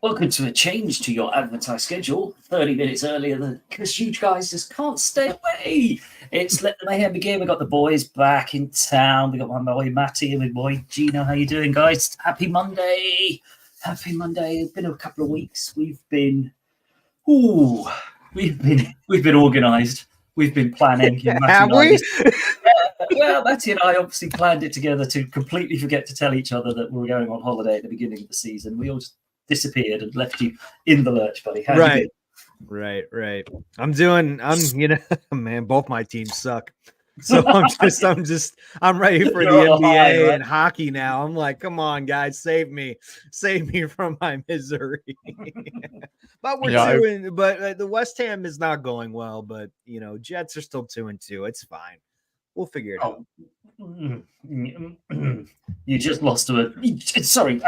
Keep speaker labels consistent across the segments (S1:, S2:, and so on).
S1: Welcome to a change to your advertised schedule. 30 minutes earlier because you guys just can't stay away. It's Let the Mayhem Begin. We got the boys back in town. We got my boy Matty and my boy Gino. How you doing, guys? Happy Monday. Happy Monday. It's been a couple of weeks. We've been organised. We've been planning.
S2: Have we?
S1: Well, Matty and I obviously planned it together to completely forget to tell each other that we were going on holiday at the beginning of the season. We all just disappeared and left you in the lurch, buddy. How you doing?
S2: Right. Man, both my teams suck. So I'm ready for the NBA and hockey now. I'm like, come on, guys, save me from my misery. But but the West Ham is not going well. But Jets are still 2-2. It's fine. We'll figure it out.
S1: You just lost to a. Sorry.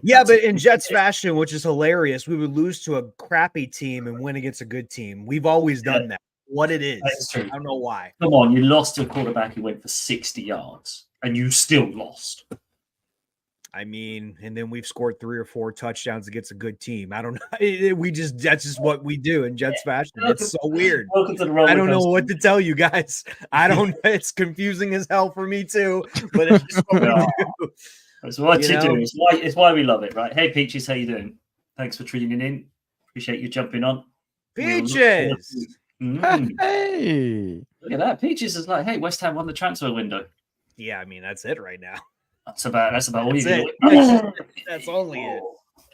S2: Yeah, but in Jets fashion, which is hilarious, we would lose to a crappy team and win against a good team. We've always done that. What it is, I don't know why.
S1: Come on, you lost to a quarterback who went for 60 yards, and you still lost.
S2: I mean, and then we've scored 3 or 4 touchdowns against a good team. I don't know. That's just what we do in Jets fashion. It's so weird. I don't know what to tell you guys. I don't. It's confusing as hell for me too. But it's just what we do.
S1: It's what you do. It's why we love it, right? Hey, Peaches, how you doing? Thanks for tuning in. Appreciate you jumping on.
S2: Peaches.
S3: Hey,
S1: look at that. Peaches is like, hey, West Ham won the transfer window.
S2: Yeah, I mean that's it right now.
S1: That's about all you
S2: can
S1: do.
S2: That's only it.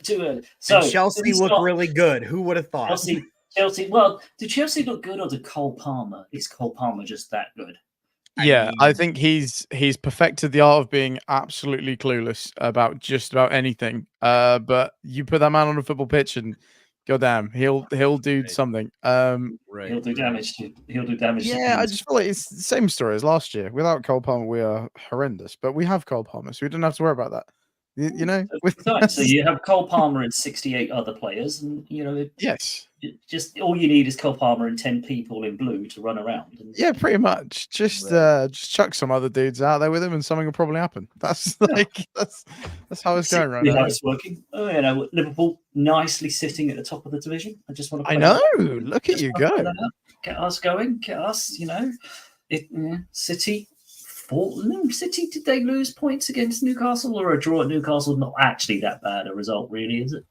S1: Too early. So
S2: and Chelsea look really good. Who would have thought?
S1: Chelsea. Well, did Chelsea look good, or did Cole Palmer? Is Cole Palmer just that good?
S3: I think he's perfected the art of being absolutely clueless about just about anything. But you put that man on a football pitch and goddamn, he'll do something.
S1: He'll do damage.
S3: Yeah, I just feel like it's the same story as last year. Without Cole Palmer, we are horrendous, but we have Cole Palmer, so we don't have to worry about that. You know.
S1: So you have Cole Palmer and 68 other players, and
S3: yes,
S1: just all you need is Cole Palmer and 10 people in blue to run around.
S3: Yeah, pretty much. Just chuck some other dudes out there with him, and something will probably happen. That's that's how it's going right now.
S1: How it's working. Oh, Liverpool nicely sitting at the top of the division. I just want to.
S3: I know. Look at you go.
S1: Get us going. Get us. City. City, did they lose points against Newcastle, or a draw at Newcastle? Not actually that bad a result, really, is it?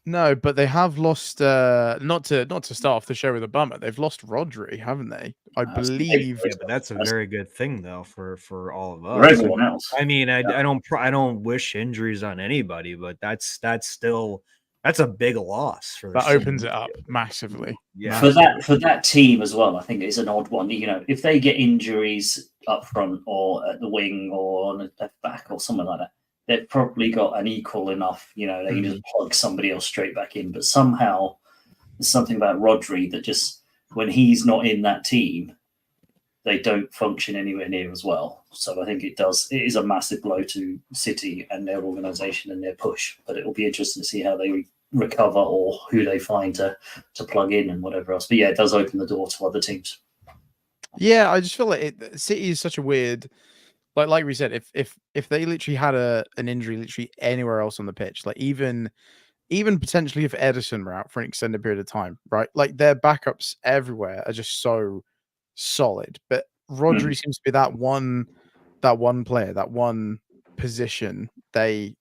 S3: No, but they have lost. Not to start off the show with a bummer. They've lost Rodri, haven't they? I believe.
S2: Yeah, but that's a very good thing, though, for all of us.
S1: For everyone else.
S2: I mean, I don't wish injuries on anybody, but that's a big loss for
S3: that opens it up massively.
S2: Yeah,
S1: for that team as well. I think it's an odd one. If they get injuries up front or at the wing or on a left back or something like that, they've probably got an equal enough. They can just plug somebody else straight back in. But somehow there's something about Rodri that just when he's not in that team, they don't function anywhere near as well. So I think it is a massive blow to City and their organisation and their push. But it will be interesting to see how they recover or who they find to plug in and whatever else. But yeah, it does open the door to other teams.
S3: Yeah, I just feel like City is such a weird, like we said, if they literally had an injury literally anywhere else on the pitch, like even potentially if Edison were out for an extended period of time, right? Like their backups everywhere are just so solid. But Rodri seems to be that one player, that one position they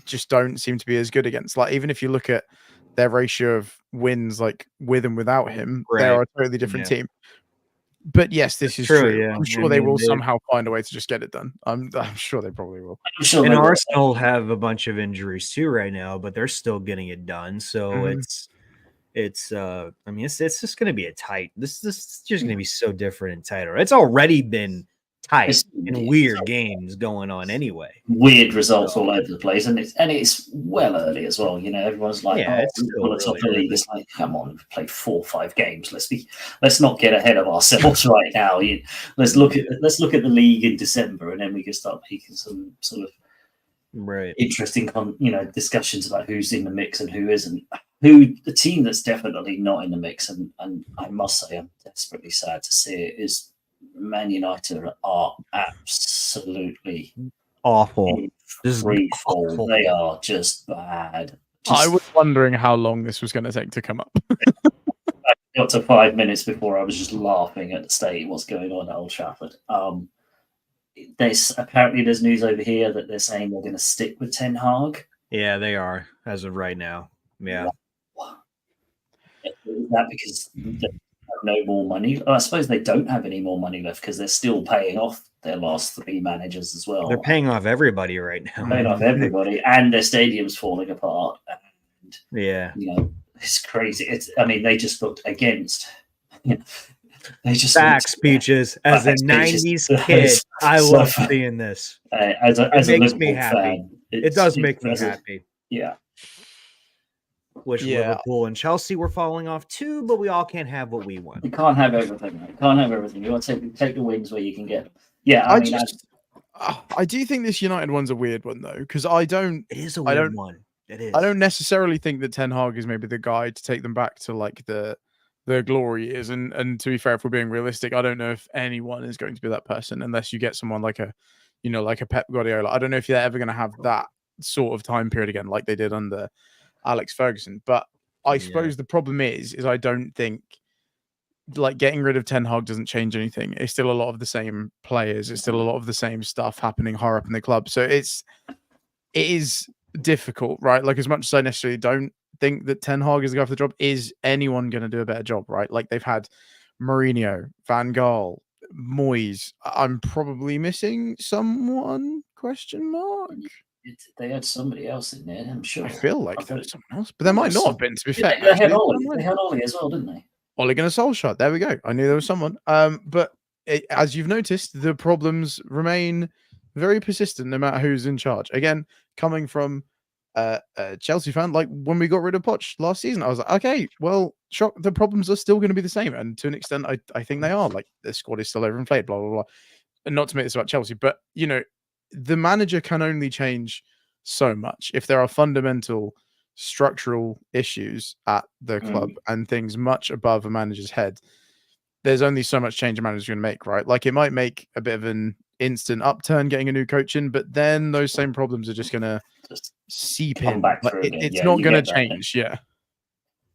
S3: just don't seem to be as good against. Like even if you look at their ratio of wins, like with and without him, they're a totally different team. But yes, this is true. Yeah. I'm sure they will somehow find a way to just get it done. I'm sure they probably will.
S2: And Arsenal have a bunch of injuries too right now, but they're still getting it done. So it's just going to be a tight. This is just going to be so different and tighter. It's already been tight and weird games going on anyway.
S1: Weird results all over the place, and it's well early as well. Everyone's like, it's still the top of the league. It's like, come on, we've played 4 or 5 games. Let's not get ahead of ourselves right now. Let's look at the league in December, and then we can start making some sort of interesting discussions about who's in the mix and who isn't. The team that's definitely not in the mix, and I must say I'm desperately sad to see it, is Man United are absolutely
S2: awful.
S1: Free fall. They are just bad.
S3: I was wondering how long this was going to take to come up.
S1: I got to 5 minutes before I was just laughing at the state what's going on at Old Trafford. There's news over here that they're saying they're going to stick with Ten Hag.
S2: Yeah, they are as of right now. Yeah.
S1: Is that because they have no more money? I suppose they don't have any more money left because they're still paying off their last 3 managers as well.
S2: They're paying off everybody right now.
S1: Paying off everybody, and their stadium's falling apart. And,
S2: yeah,
S1: it's crazy. They just looked against. They just
S2: facts, Peaches. As a '90s kid, I love seeing this.
S1: As a
S2: makes me happy.
S1: Fan,
S2: it does make me happy.
S1: Yeah.
S2: Wish Liverpool and Chelsea were falling off too, but we all can't have what we want.
S1: You can't have everything. You can't have everything. You want to take the wins where you can get them. Yeah,
S3: I do think this United one's a weird one though, because It is a weird one. It is. I don't necessarily think that Ten Hag is maybe the guy to take them back to like the glory years. And to be fair, if we're being realistic, I don't know if anyone is going to be that person unless you get someone like a Pep Guardiola. I don't know if they're ever going to have that sort of time period again, like they did under Alex Ferguson. But I suppose the problem is I don't think like getting rid of Ten Hag doesn't change anything. It's still a lot of the same players. It's still a lot of the same stuff happening higher up in the club. So it is difficult, right? Like as much as I necessarily don't think that Ten Hag is the guy for the job, is anyone going to do a better job, right? Like they've had Mourinho, Van Gaal, Moyes. I'm probably missing someone, ?
S1: They had somebody else in there, I'm sure.
S3: I feel like there was someone else, but there might not have been, to be fair.
S1: They had Ollie as well, didn't they?
S3: Ole Gunnar Solskjaer. There we go. I knew there was someone. But as you've noticed, the problems remain very persistent no matter who's in charge. Again, coming from a Chelsea fan, like when we got rid of Poch last season, I was like, okay, well, shock, the problems are still going to be the same. And to an extent, I think they are. Like the squad is still overinflated, blah, blah, blah. And not to make this about Chelsea, but, the manager can only change so much. If there are fundamental structural issues at the club and things much above a manager's head, there's only so much change a manager's going to make, right? Like it might make a bit of an instant upturn getting a new coach in, but then those same problems are just going to seep in. Like, it's not going to change.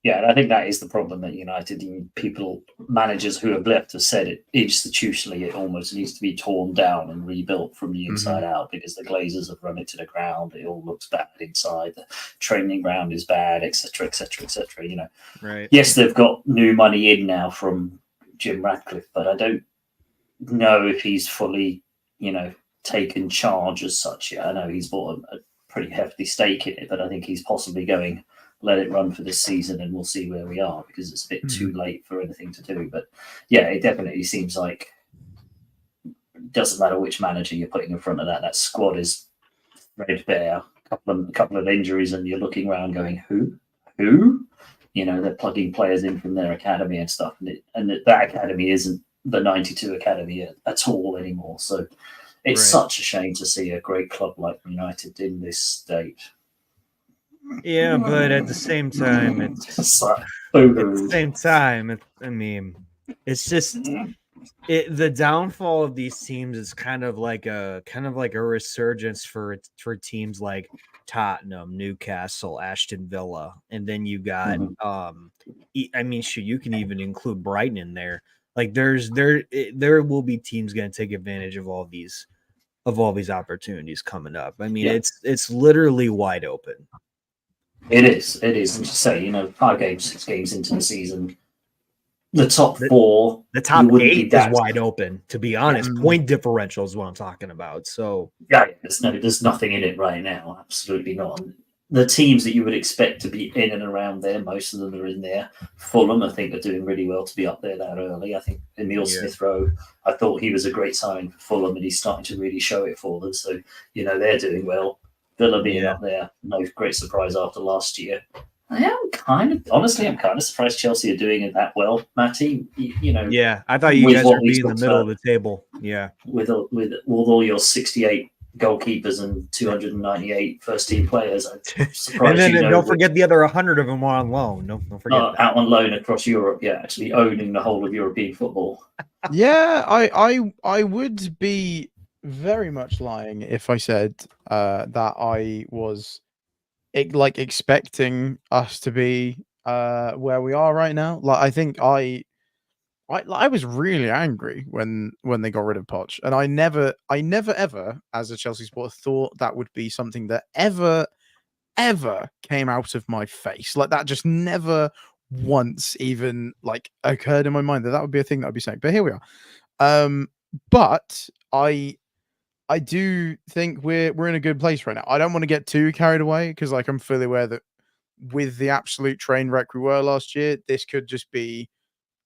S1: Yeah, and I think that is the problem that United managers who have left have said it institutionally, it almost needs to be torn down and rebuilt from the inside out because the Glazers have run it to the ground. It all looks bad inside. The training ground is bad, etc., etc., etc.
S2: Right.
S1: Yes, they've got new money in now from Jim Ratcliffe, but I don't know if he's fully, taken charge as such yet. I know he's bought a pretty hefty stake in it, but I think he's possibly going, let it run for this season and we'll see where we are because it's a bit too late for anything to do. But yeah, it definitely seems like it doesn't matter which manager you're putting in front of that squad is threadbare. A couple of injuries and you're looking around going, who? They're plugging players in from their academy and stuff. And that academy isn't the 92 academy at all anymore. So it's such a shame to see a great club like United in this state.
S2: Yeah, but at the same time, it's just the downfall of these teams is kind of like a resurgence for teams like Tottenham, Newcastle, Aston Villa, and then you got you can even include Brighton in there. Like there will be teams going to take advantage of all these opportunities coming up. I mean, it's literally wide open.
S1: It is. And to say, 5 games, 6 games into the season, the top 4,
S2: the top 8 is wide open. To be honest, point differential is what I'm talking about. So
S1: there's nothing in it right now. Absolutely not. The teams that you would expect to be in and around there, most of them are in there. Fulham, I think, are doing really well to be up there that early. I think Emile Smith-Rowe, I thought he was a great signing for Fulham, and he's starting to really show it for them. So they're doing well. Villa being up there, no great surprise after last year. I'm kind of surprised Chelsea are doing it that well, Matty.
S2: Yeah, I thought you guys would be in the middle of the table. Yeah,
S1: with all your 68 goalkeepers and 298 first-team players, I'm surprised.
S2: And then don't forget the other 100 of them are on loan. Don't forget that.
S1: Out on loan across Europe. Yeah, actually owning the whole of European football.
S3: Yeah, I would be very much lying if I said that I was expecting us to be where we are right now. Like I think I was really angry when they got rid of Poch, and I never ever as a Chelsea supporter thought that would be something that ever came out of my face. Like that just never once even like occurred in my mind that would be a thing that I'd be saying. But here we are. But I do think we're in a good place right now. I don't want to get too carried away because like I'm fully aware that with the absolute train wreck we were last year, this could just be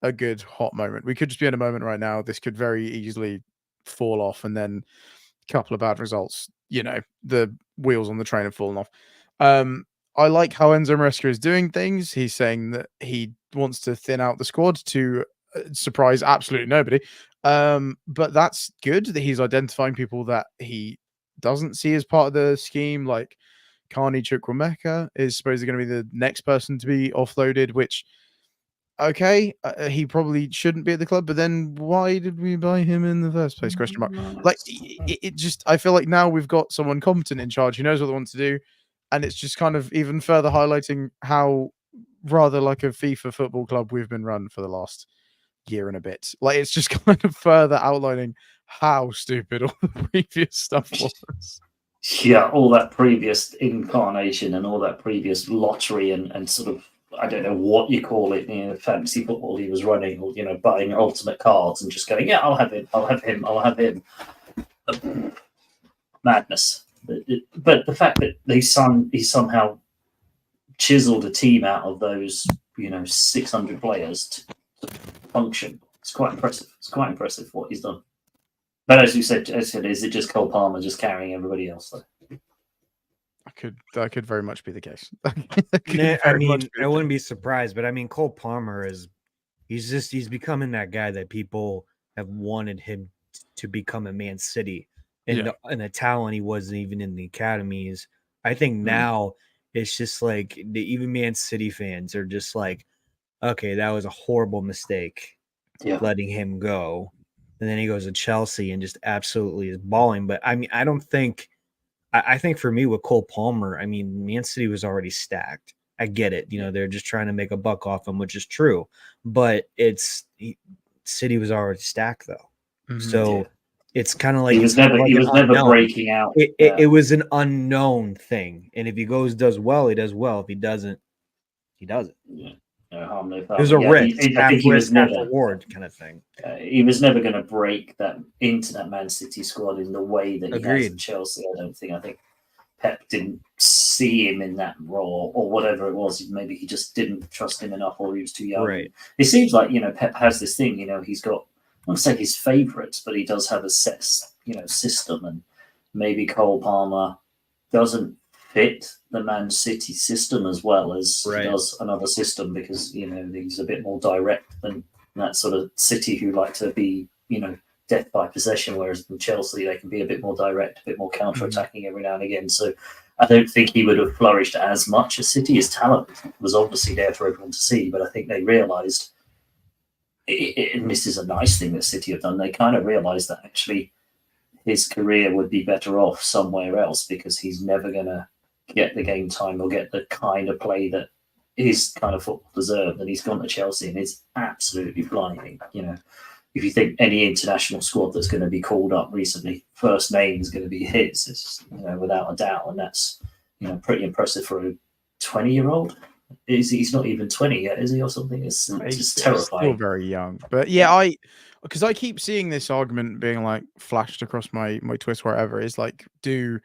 S3: a good hot moment. We could just be in a moment right now. This could very easily fall off, and then a couple of bad results. You know, the wheels on the train have fallen off. I like how Enzo Maresca is doing things. He's saying that he wants to thin out the squad to surprise absolutely nobody. But that's good that he's identifying people that he doesn't see as part of the scheme. Like Carney Chukwuemeka is supposedly going to be the next person to be offloaded, which okay, he probably shouldn't be at the club, but then why did we buy him in the first place? Question mark. Like it just, I feel like now we've got someone competent in charge who knows what they want to do, and it's just kind of even further highlighting how rather like a FIFA football club we've been run for the last year and a bit. Like it's just kind of further outlining how stupid all the previous stuff was.
S1: Yeah, all that previous incarnation and all that previous lottery and sort of, I don't know what you call it, fantasy football he was running, or buying ultimate cards and just going, yeah, I'll have him, I'll have him, I'll have him. Madness. But the fact that he somehow chiseled a team out of those 600 players to function, it's quite impressive. It's quite impressive what he's done. But as you said, is it just Cole Palmer just carrying everybody else though?
S3: That could very much be the case.
S2: I mean, I wouldn't be surprised, but I mean, Cole Palmer he's becoming that guy that people have wanted him to become a Man City, and the talent he wasn't even in the academies. I think now it's just like even Man City fans are just like, okay, that was a horrible mistake, letting him go, and then he goes to Chelsea and just absolutely is balling. But I mean, I think for me with Cole Palmer, I mean, Man City was already stacked. I get it. They're just trying to make a buck off him, which is true. But City was already stacked, though. Mm-hmm. So it's kind of like
S1: he was never breaking out.
S2: It was an unknown thing. And if he does well, he does well. If he doesn't, he doesn't.
S1: Yeah. No harm, no foul.
S2: There's a risk.
S1: I think he was never
S2: reward kind of thing.
S1: He was never going to break that into that Man City squad in the way that he has in Chelsea. I don't think. I think Pep didn't see him in that role or whatever it was. Maybe he just didn't trust him enough, or he was too young.
S2: Right.
S1: It seems like Pep has this thing. He's got, I won't say his favourites, but he does have a set system, and maybe Cole Palmer doesn't fit the Man City system as well as he does another system, because he's a bit more direct than that sort of City who like to be death by possession, whereas in Chelsea they can be a bit more direct, a bit more counter-attacking every now and again. So I don't think he would have flourished as much as City. His talent was obviously there for everyone to see, but I think they realised, and this is a nice thing that City have done, they kind of realised that actually his career would be better off somewhere else, because he's never going to get the game time or get the kind of play that his kind of football deserved. And he's gone to Chelsea and it's absolutely flying. If you think any international squad that's going to be called up recently, first name is going to be his, it's, without a doubt. And that's, pretty impressive for a 20-year-old. He's not even 20 yet, is he, or something? It's just terrifying.
S3: Still very young. But yeah, because I keep seeing this argument being like flashed across my Twitter, wherever, is like, do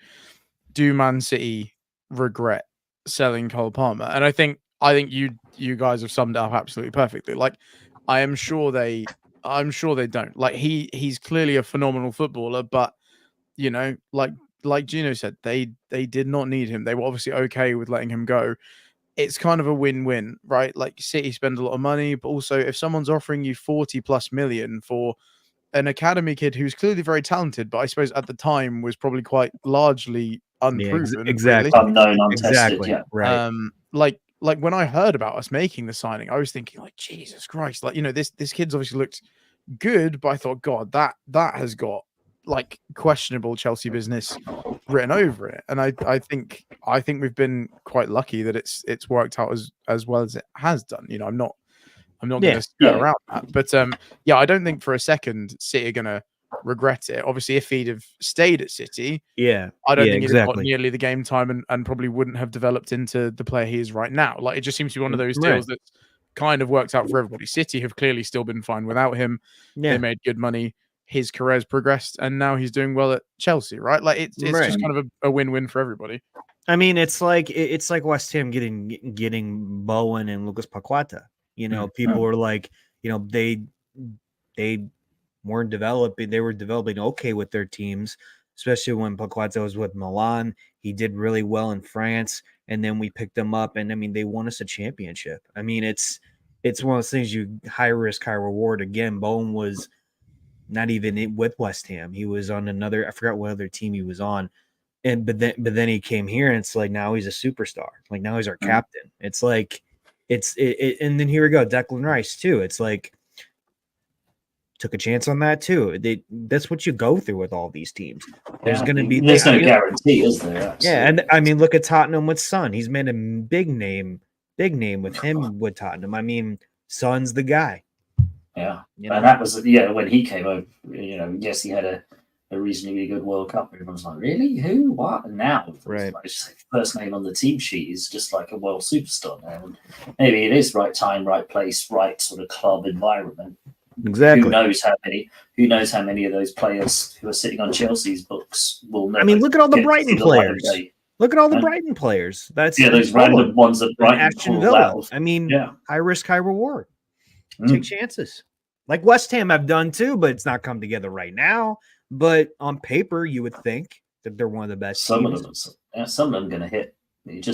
S3: Man City regret selling Cole Palmer? And I think you guys have summed it up absolutely perfectly. Like, I'm sure they don't. Like, he's clearly a phenomenal footballer, but like Gino said, they did not need him. They were obviously okay with letting him go. It's kind of a win-win, right? Like, City spend a lot of money, but also if someone's offering you 40+ million for an academy kid who's clearly very talented, but I suppose at the time was probably quite largely unproven,
S2: exactly,
S3: really.
S1: Unknown, untested,
S2: exactly.
S1: Yeah,
S2: right.
S3: Like when I heard about us making the signing, I was thinking, like, Jesus Christ, like, this kid's obviously looked good, but I thought, God, that has got like questionable Chelsea business written over it. And I think we've been quite lucky that it's worked out as well as it has done. You know, I'm not going to skirt around that. But yeah, I don't think for a second City are going to regret it. Obviously, if he'd have stayed at City, I don't think he'd have got nearly the game time and probably wouldn't have developed into the player he is right now. Like, it just seems to be one of those deals that kind of worked out for everybody. City have clearly still been fine without him. They made good money. His career's progressed, and now he's doing well at Chelsea, right? Like, it's just kind of a win-win for everybody.
S2: I mean, it's like West Ham getting Bowen and Lucas Paqueta. You know, people were like, you know, they weren't developing. They were developing okay with their teams, especially when Paqueta was with Milan. He did really well in France, and then we picked them up, and I mean, they won us a championship. I mean, it's one of those things, you high risk, high reward. Again, Bowen was not even with West Ham. He was on another, I forgot what other team he was on. But then he came here, and it's like, now he's a superstar. Like, now he's our captain. It's like, and then here we go, Declan Rice too. It's like, took a chance on that too. That's what you go through with all these teams. There's no
S1: guarantee, is there? Absolutely.
S2: Yeah, and I mean, look at Tottenham with Son. He's made a big name with him with Tottenham. I mean, Son's the guy.
S1: Yeah, and that was when he came over. You know, yes, he had a reasonably good World Cup. Everyone's like, really? Who? What? And now, like, first name on the team sheet is just like a world superstar now. And maybe it is right time, right place, right sort of club environment.
S2: Exactly.
S1: Who knows how many of those players who are sitting on Chelsea's books will never.
S2: I mean, look at all the Brighton players. Look at all the Brighton players. That's
S1: those random ones that Brighton pulled out.
S2: I mean, high risk, high reward. Take chances. Like West Ham have done too, but it's not come together right now. But on paper, you would think that they're one of the best teams.
S1: Some of them going to hit. Look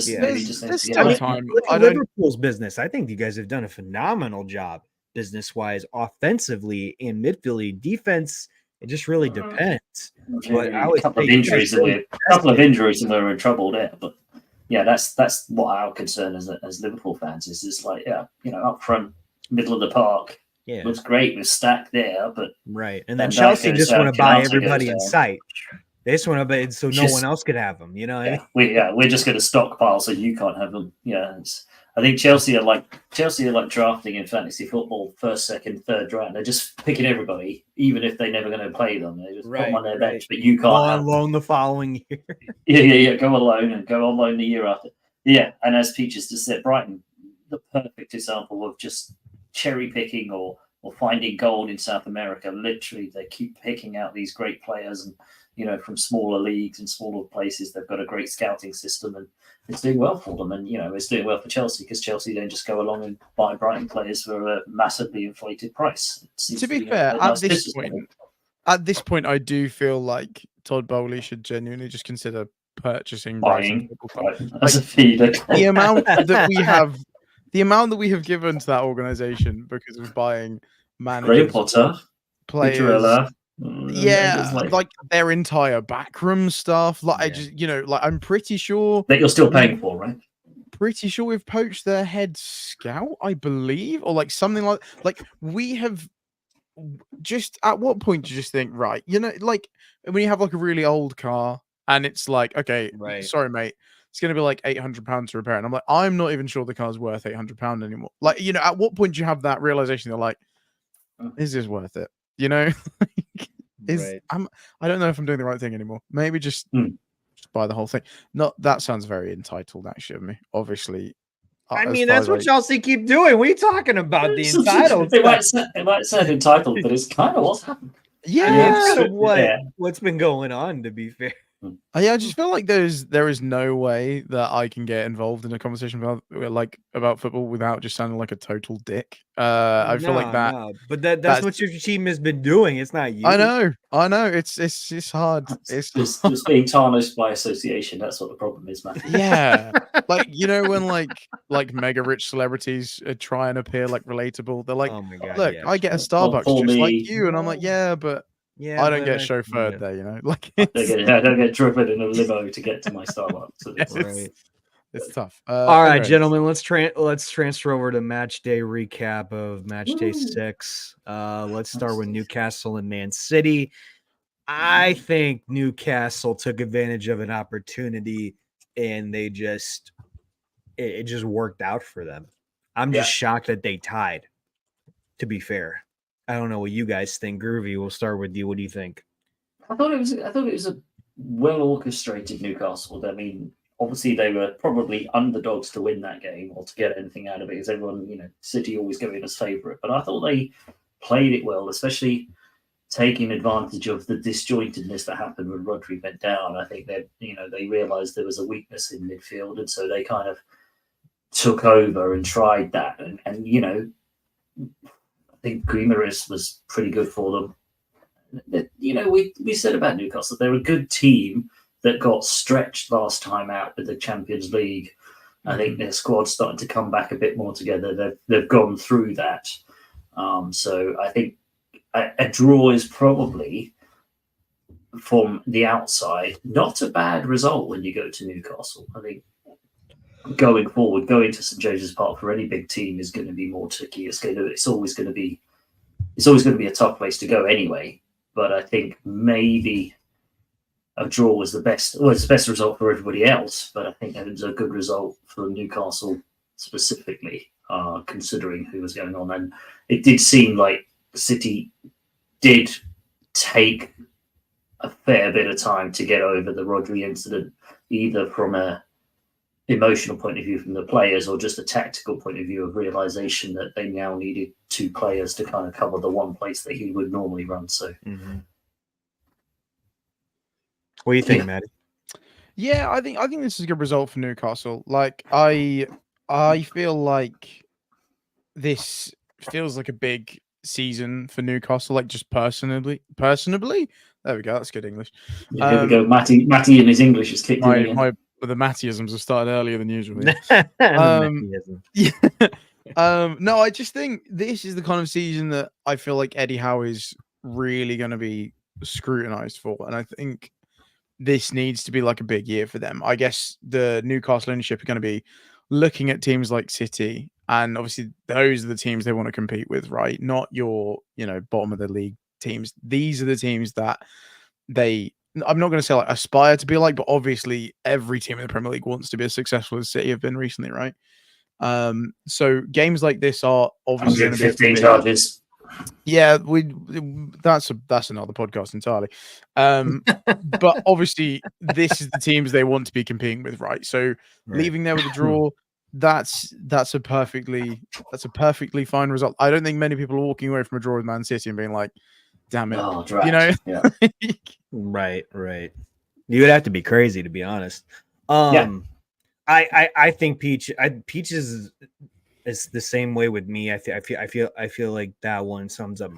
S2: at Liverpool's business. I think you guys have done a phenomenal job business-wise, offensively and midfield. Defense, it just really depends. But
S1: a couple of injuries and we're in trouble there. But yeah, that's what our concern as Liverpool fans is. It's like, up front, middle of the park. Yeah, looks great. We're stacked there, but
S2: and then Chelsea just want to buy everybody in sight. They just want to buy so no one else could have them. You know,
S1: we're just going to stockpile so you can't have them. Yeah, I think Chelsea are like drafting in fantasy football, first, second, third round. They're just picking everybody, even if they're never going to play them. They just put them on their bench, but you can't. Go
S2: on loan the following year.
S1: Yeah. Go on loan and go on loan the year after. Yeah, and as Peaches just said, Brighton, the perfect example of just cherry picking or finding gold in South America. Literally, they keep picking out these great players, and from smaller leagues and smaller places. They've got a great scouting system, and it's doing well for them. And it's doing well for Chelsea because Chelsea don't just go along and buy Brighton players for a massively inflated price.
S3: To be fair, at this point, I do feel like Todd Bowley should genuinely just consider purchasing
S1: buying as a feeder.
S3: The amount that we have given to that organization because of buying managers,
S1: players,
S3: like their entire backroom stuff. Like I'm pretty sure
S1: that you're still paying for, right?
S3: Pretty sure we've poached their head scout, I believe, or like something like we have. Just at what point do you just think, right? Like when you have like a really old car and it's like, okay, sorry, mate. It's going to be like £800 to repair it. And I'm like, I'm not even sure the car's worth £800 anymore. Like, at what point do you have that realization? They're like, is this worth it? I don't know if I'm doing the right thing anymore. Maybe just buy the whole thing. That sounds very entitled, actually, of me. Obviously.
S2: I mean, that's what Chelsea keep doing. What are you talking about? The entitled.
S1: It might sound entitled, but it's kind of what's happened.
S3: Yeah.
S2: What's been going on, to be fair.
S3: I just feel like there is no way that I can get involved in a conversation about football without just sounding like a total dick. I feel like that. No.
S2: But that's what your team has been doing. It's not you.
S3: I know. It's hard. It's
S1: just being tarnished by association. That's what the problem is, man.
S3: Yeah, like when like mega rich celebrities try and appear like relatable. They're like, oh my God, look, I get a Starbucks just like you, and I'm like, yeah, but. Yeah, I don't get chauffeured there, Like
S1: I don't get driven in a limo to get to my Starbucks. So
S3: it's tough.
S2: All right, gentlemen, let's transfer over to match day recap of match day 6. Let's start with Newcastle and Man City. I think Newcastle took advantage of an opportunity and they just it just worked out for them. I'm just shocked that they tied, to be fair. I don't know what you guys think. Groovy, we'll start with you. What do you think?
S1: I thought it was a well orchestrated Newcastle. I mean, obviously they were probably underdogs to win that game or to get anything out of it, because everyone, City always go in as favourite. But I thought they played it well, especially taking advantage of the disjointedness that happened when Rodri went down. I think that they realised there was a weakness in midfield, and so they kind of took over and tried that. And I think Guimaraes was pretty good for them. We said about Newcastle, they're a good team that got stretched last time out with the Champions League. I think their squad's starting to come back a bit more together. They've gone through that. So I think a draw is probably, from the outside, not a bad result when you go to Newcastle. I think going forward, going to St James's Park for any big team is going to be more tricky. It's always going to be a tough place to go anyway. But I think maybe a draw was the best. Well, it's the best result for everybody else, but I think it was a good result for Newcastle specifically, considering who was going on. And it did seem like City did take a fair bit of time to get over the Rodri incident, either from a emotional point of view from the players or just a tactical point of view of realization that they now needed two players to kind of cover the one place that he would normally run. So
S2: what do you think, Maddie?
S3: Yeah, I think this is a good result for Newcastle. Like I feel like this feels like a big season for Newcastle, like just personally. There we go, that's good English.
S1: Yeah, here we go. Matty and his English is kicked in again.
S3: The Mattyisms have started earlier than usual. No, I just think this is the kind of season that I feel like Eddie Howe is really going to be scrutinized for, and I think this needs to be like a big year for them. I guess the Newcastle ownership are going to be looking at teams like City, and obviously those are the teams they want to compete with, right? Not your, bottom of the league teams. These are the teams that I'm not going to say like aspire to be like, but obviously every team in the Premier League wants to be as successful as City have been recently, right? So games like this are obviously
S1: 115 charges.
S3: Yeah, that's another podcast entirely. But obviously this is the teams they want to be competing with, right? So leaving there with a draw, that's a perfectly fine result. I don't think many people are walking away from a draw with Man City and being like, damn it,
S1: Yeah.
S2: Right. You would have to be crazy, to be honest. I think Peach is the same way with me. I feel like that one sums up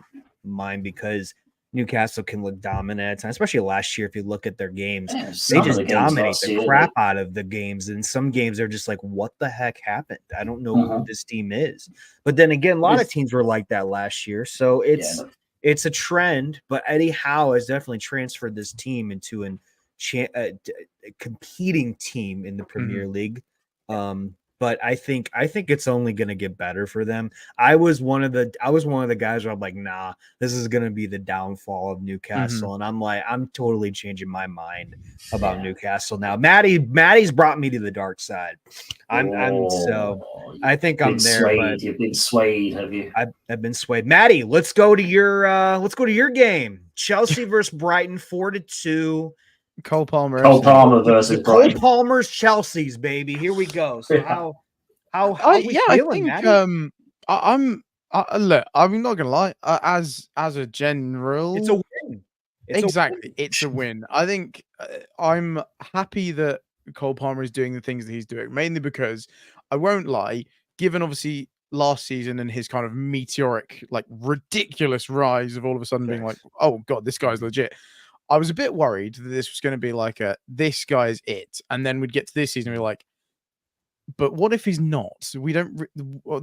S2: mine, because Newcastle can look dominant at times, especially last year. If you look at their games, they just dominate the crap out of the games. And some games are just like, what the heck happened? I don't know who this team is. But then again, a lot of teams were like that last year. So it's a trend, but Eddie Howe has definitely transferred this team into a competing team in the Premier League. But I think it's only going to get better for them. I was one of the guys where I'm like, nah, this is going to be the downfall of Newcastle. And I'm totally changing my mind about Newcastle now. Maddie's brought me to the dark side. I think I'm there. But
S1: you've been swayed, have you?
S2: I've been swayed. Maddie, let's go to your game. Chelsea versus Brighton, 4-2.
S3: Cole Palmer
S1: versus
S2: Cole Palmer's Chelsea's, baby. Here we go. So how we feeling,
S3: I think look, I'm not gonna lie. As a general,
S2: it's a win.
S3: It's a win. I think I'm happy that Cole Palmer is doing the things that he's doing, mainly because I won't lie, given obviously last season and his kind of meteoric, like ridiculous rise of all of a sudden being like, oh god, this guy's legit. I was a bit worried that this was going to be like this guy's it. And then we'd get to this season and we're like, but what if he's not? We don't,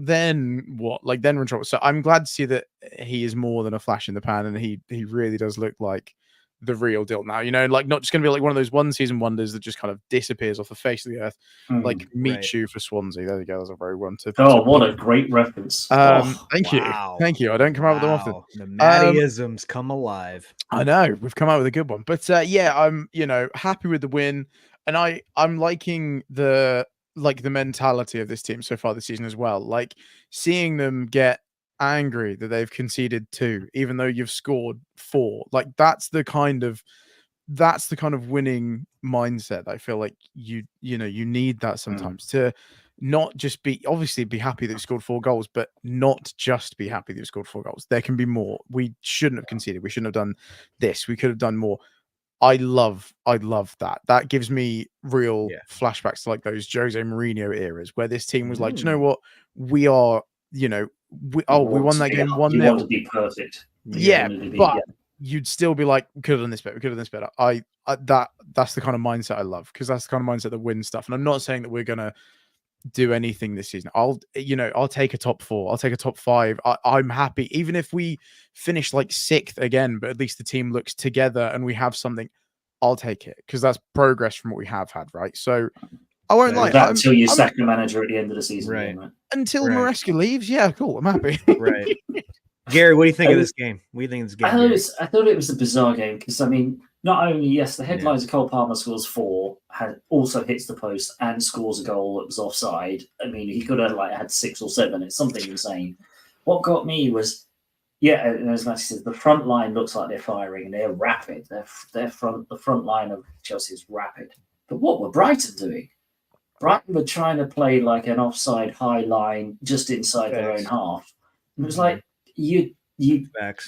S3: then what? Like, then we're in trouble. So I'm glad to see that he is more than a flash in the pan, and he really does look like the real deal now. You know, like not just going to be like one of those one season wonders that just kind of disappears off the face of the earth, like Michu for Swansea. There you go. That's a very one to.
S1: What a great reference!
S3: Thank you. I don't come out with them often.
S2: The Mattyisms come alive.
S3: I know we've come out with a good one, but yeah, I'm happy with the win, and I'm liking the mentality of this team so far this season as well. Like seeing them get angry that they've conceded 2, even though you've scored 4. Like that's the kind of winning mindset. I feel like you need that sometimes to not just be happy that you scored 4 goals, but not just be happy that you scored 4 goals. There can be more. We shouldn't have conceded. We shouldn't have done this. We could have done more. I love that. That gives me real flashbacks to like those Jose Mourinho eras where this team was like, do you know what? We are, we won that game 1-0.
S1: You want to be perfect.
S3: You'd still be like, we could have done this better. We could have done this better. That's the kind of mindset I love, because that's the kind of mindset that wins stuff. And I'm not saying that we're gonna do anything this season. I'll take a top 4. I'll take a top 5. I'm happy, even if we finish like 6th again, but at least the team looks together and we have something. I'll take it, because that's progress from what we have had, right? So I won't lie.
S1: Until you sack the manager at the end of the season,
S2: right?
S3: Until Maresca leaves, yeah, cool. I'm happy.
S2: Right. Gary, what do you think of this game? What do you think of this game?
S1: I thought it was a bizarre game because, I mean, not only, the headlines of Cole Palmer scores 4, also hits the post and scores a goal that was offside. I mean, he could have had 6 or 7. It's something insane. What got me was, and as Matty said, the front line looks like they're firing and they're rapid. The front line of Chelsea is rapid. But what were Brighton doing? Brighton were trying to play like an offside high line just inside their own half. It was like,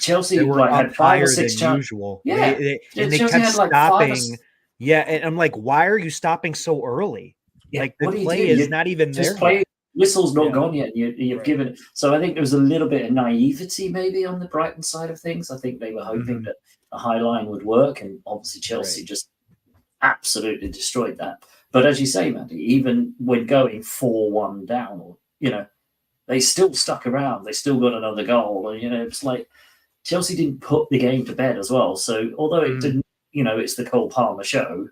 S1: Chelsea had 5 or 6 chances.
S2: Yeah, and they kept stopping. And I'm like, why are you stopping so early? Like the play is not even there.
S1: Whistle's not gone yet. You've given it. So I think there was a little bit of naivety maybe on the Brighton side of things. I think they were hoping that a high line would work, and obviously Chelsea just absolutely destroyed that. But as you say, Matty, even when going 4-1 down, they still stuck around. They still got another goal. And, it's like Chelsea didn't put the game to bed as well. So although it didn't, it's the Cole Palmer show,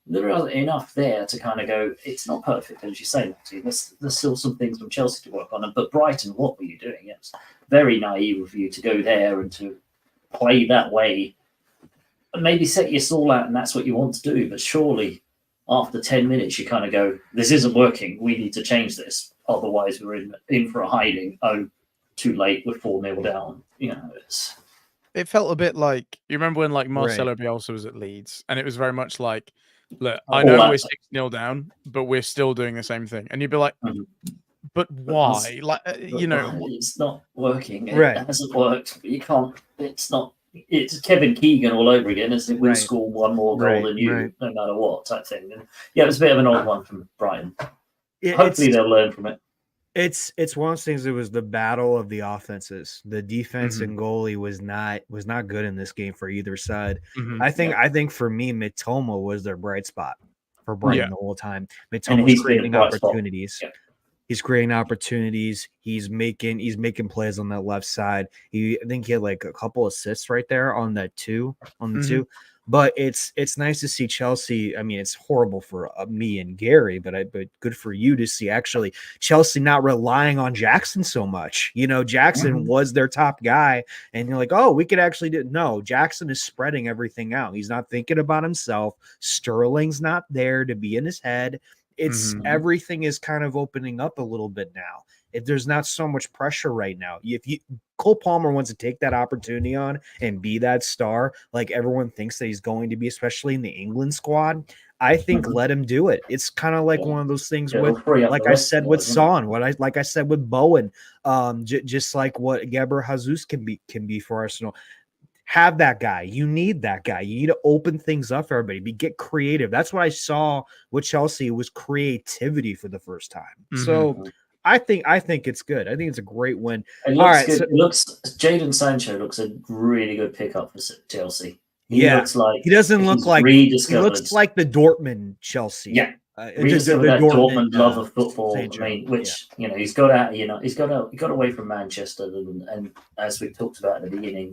S1: there are enough there to kind of go, it's not perfect, as you say, Matty. There's still some things from Chelsea to work on. But Brighton, what were you doing? It's very naive of you to go there and to play that way. And maybe set your stall out and that's what you want to do. But surely after 10 minutes, you kind of go, this isn't working. We need to change this. Otherwise, we're in for a hiding. Oh, too late. We're 4-0 down.
S3: It felt a bit like, you remember when like Marcelo Bielsa was at Leeds, and it was very much like, look, I know we're 6-0 down, but we're still doing the same thing. And you'd be like, but why?
S1: It's not working. It
S2: Right.
S1: hasn't worked. You can't. It's not. It's Kevin Keegan all over again. Isn't it? We'll score one more goal than you, no matter what, type thing. And it was a bit of an odd one from Brighton. Hopefully they'll learn from it.
S2: It's one of those things. It was the battle of the offenses. The defense and goalie was not good in this game for either side. I think for me, Mitoma was their bright spot for Brighton the whole time. Mitoma's creating opportunities. He's creating opportunities. He's making plays on that left side. I think he had like a couple assists right there on that two. But it's nice to see Chelsea. I mean, it's horrible for me and Gary, but good for you to see actually Chelsea not relying on Jackson so much. Jackson was their top guy, and you're like, oh, we could actually do. No, Jackson is spreading everything out. He's not thinking about himself. Sterling's not there to be in his head. It's everything is kind of opening up a little bit now. If there's not so much pressure right now, Cole Palmer wants to take that opportunity on and be that star, like everyone thinks that he's going to be, especially in the England squad. I think let him do it. It's kind of like one of those things with, like I said with Son, like I said with Bowen, just like what Geber Jesus can be for Arsenal. Have that guy. You need that guy. You need to open things up for everybody. Get creative. That's what I saw with Chelsea was creativity for the first time. So I think it's good. I think it's a great win.
S1: All right, good. Jadon Sancho looks a really good pickup for Chelsea. He looks like
S2: he doesn't look like he looks like the Dortmund Chelsea.
S1: Yeah. Rediscovered that Dortmund love of football. I mean, he's got out. He got away from Manchester, and as we talked about at the beginning,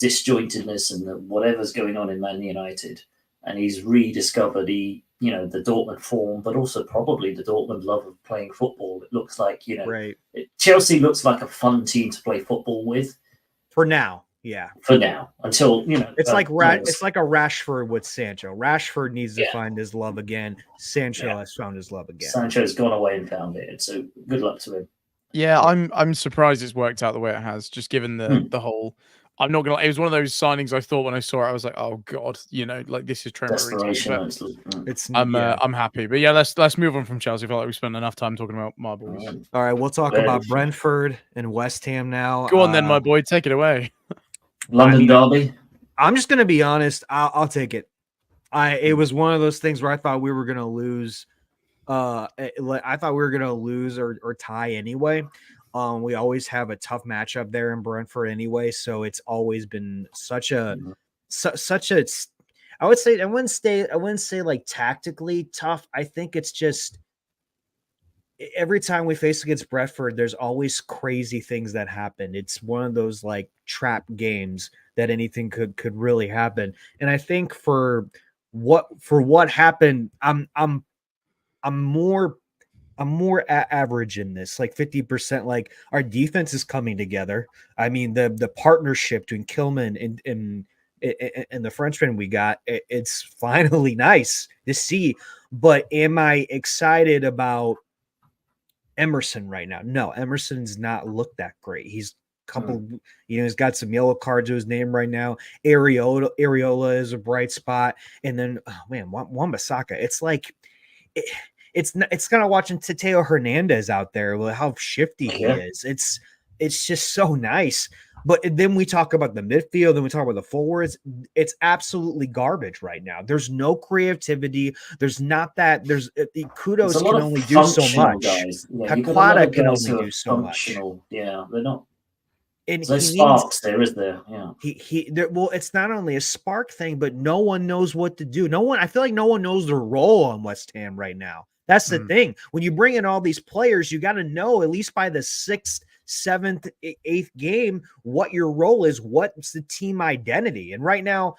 S1: disjointedness and whatever's going on in Man United, and he's rediscovered the Dortmund form, but also probably the Dortmund love of playing football. It looks like
S2: Right.
S1: Chelsea looks like a fun team to play football with
S2: for now. Yeah,
S1: for now, until
S2: it's like it's like a Rashford with Sancho. Rashford needs to find his love again. Sancho has found his love again.
S1: Sancho's gone away and found it. So good luck to him.
S3: Yeah, I'm surprised it's worked out the way it has. Just given the whole, I'm not gonna. It was one of those signings I thought when I saw it, I was like, oh god, like this is Trent. I'm happy, but yeah, let's move on from Chelsea. I feel like we spent enough time talking about marbles.
S2: All right, we'll talk about Brentford and West Ham now.
S3: Go on then, my boy, take it away.
S1: London derby.
S2: I'm just gonna be honest. I'll take it. It was one of those things where I thought we were gonna lose. I thought we were gonna lose or tie anyway. We always have a tough matchup there in Brentford anyway, so it's always been such a. I would say I wouldn't say like tactically tough. I think it's just every time we face against Brentford, there's always crazy things that happen. It's one of those like trap games that anything could really happen. And I think for what happened, I'm more average in this, like 50%. Like our defense is coming together. I mean, the partnership between Kilman and the Frenchman we got, it's finally nice to see. But am I excited about Emerson right now? No, Emerson's not looked that great. He's he's got some yellow cards to his name right now. Areola is a bright spot, and then Wan-Bissaka. It's like it's kind of watching Teo Hernandez out there with how shifty he is. It's just so nice. But then we talk about the midfield, then we talk about the forwards. It's absolutely garbage right now. There's no creativity. There's not that. There's Kudos can only do so much. Paqueta can only do so much.
S1: Yeah, they're not.
S2: And
S1: there's sparks there, is there? Yeah.
S2: Well, it's not only a spark thing, but no one knows what to do. I feel like no one knows their role on West Ham right now. That's the thing. When you bring in all these players, you got to know at least by the 6th, 7th, 8th game what your role is, what's the team identity. And right now,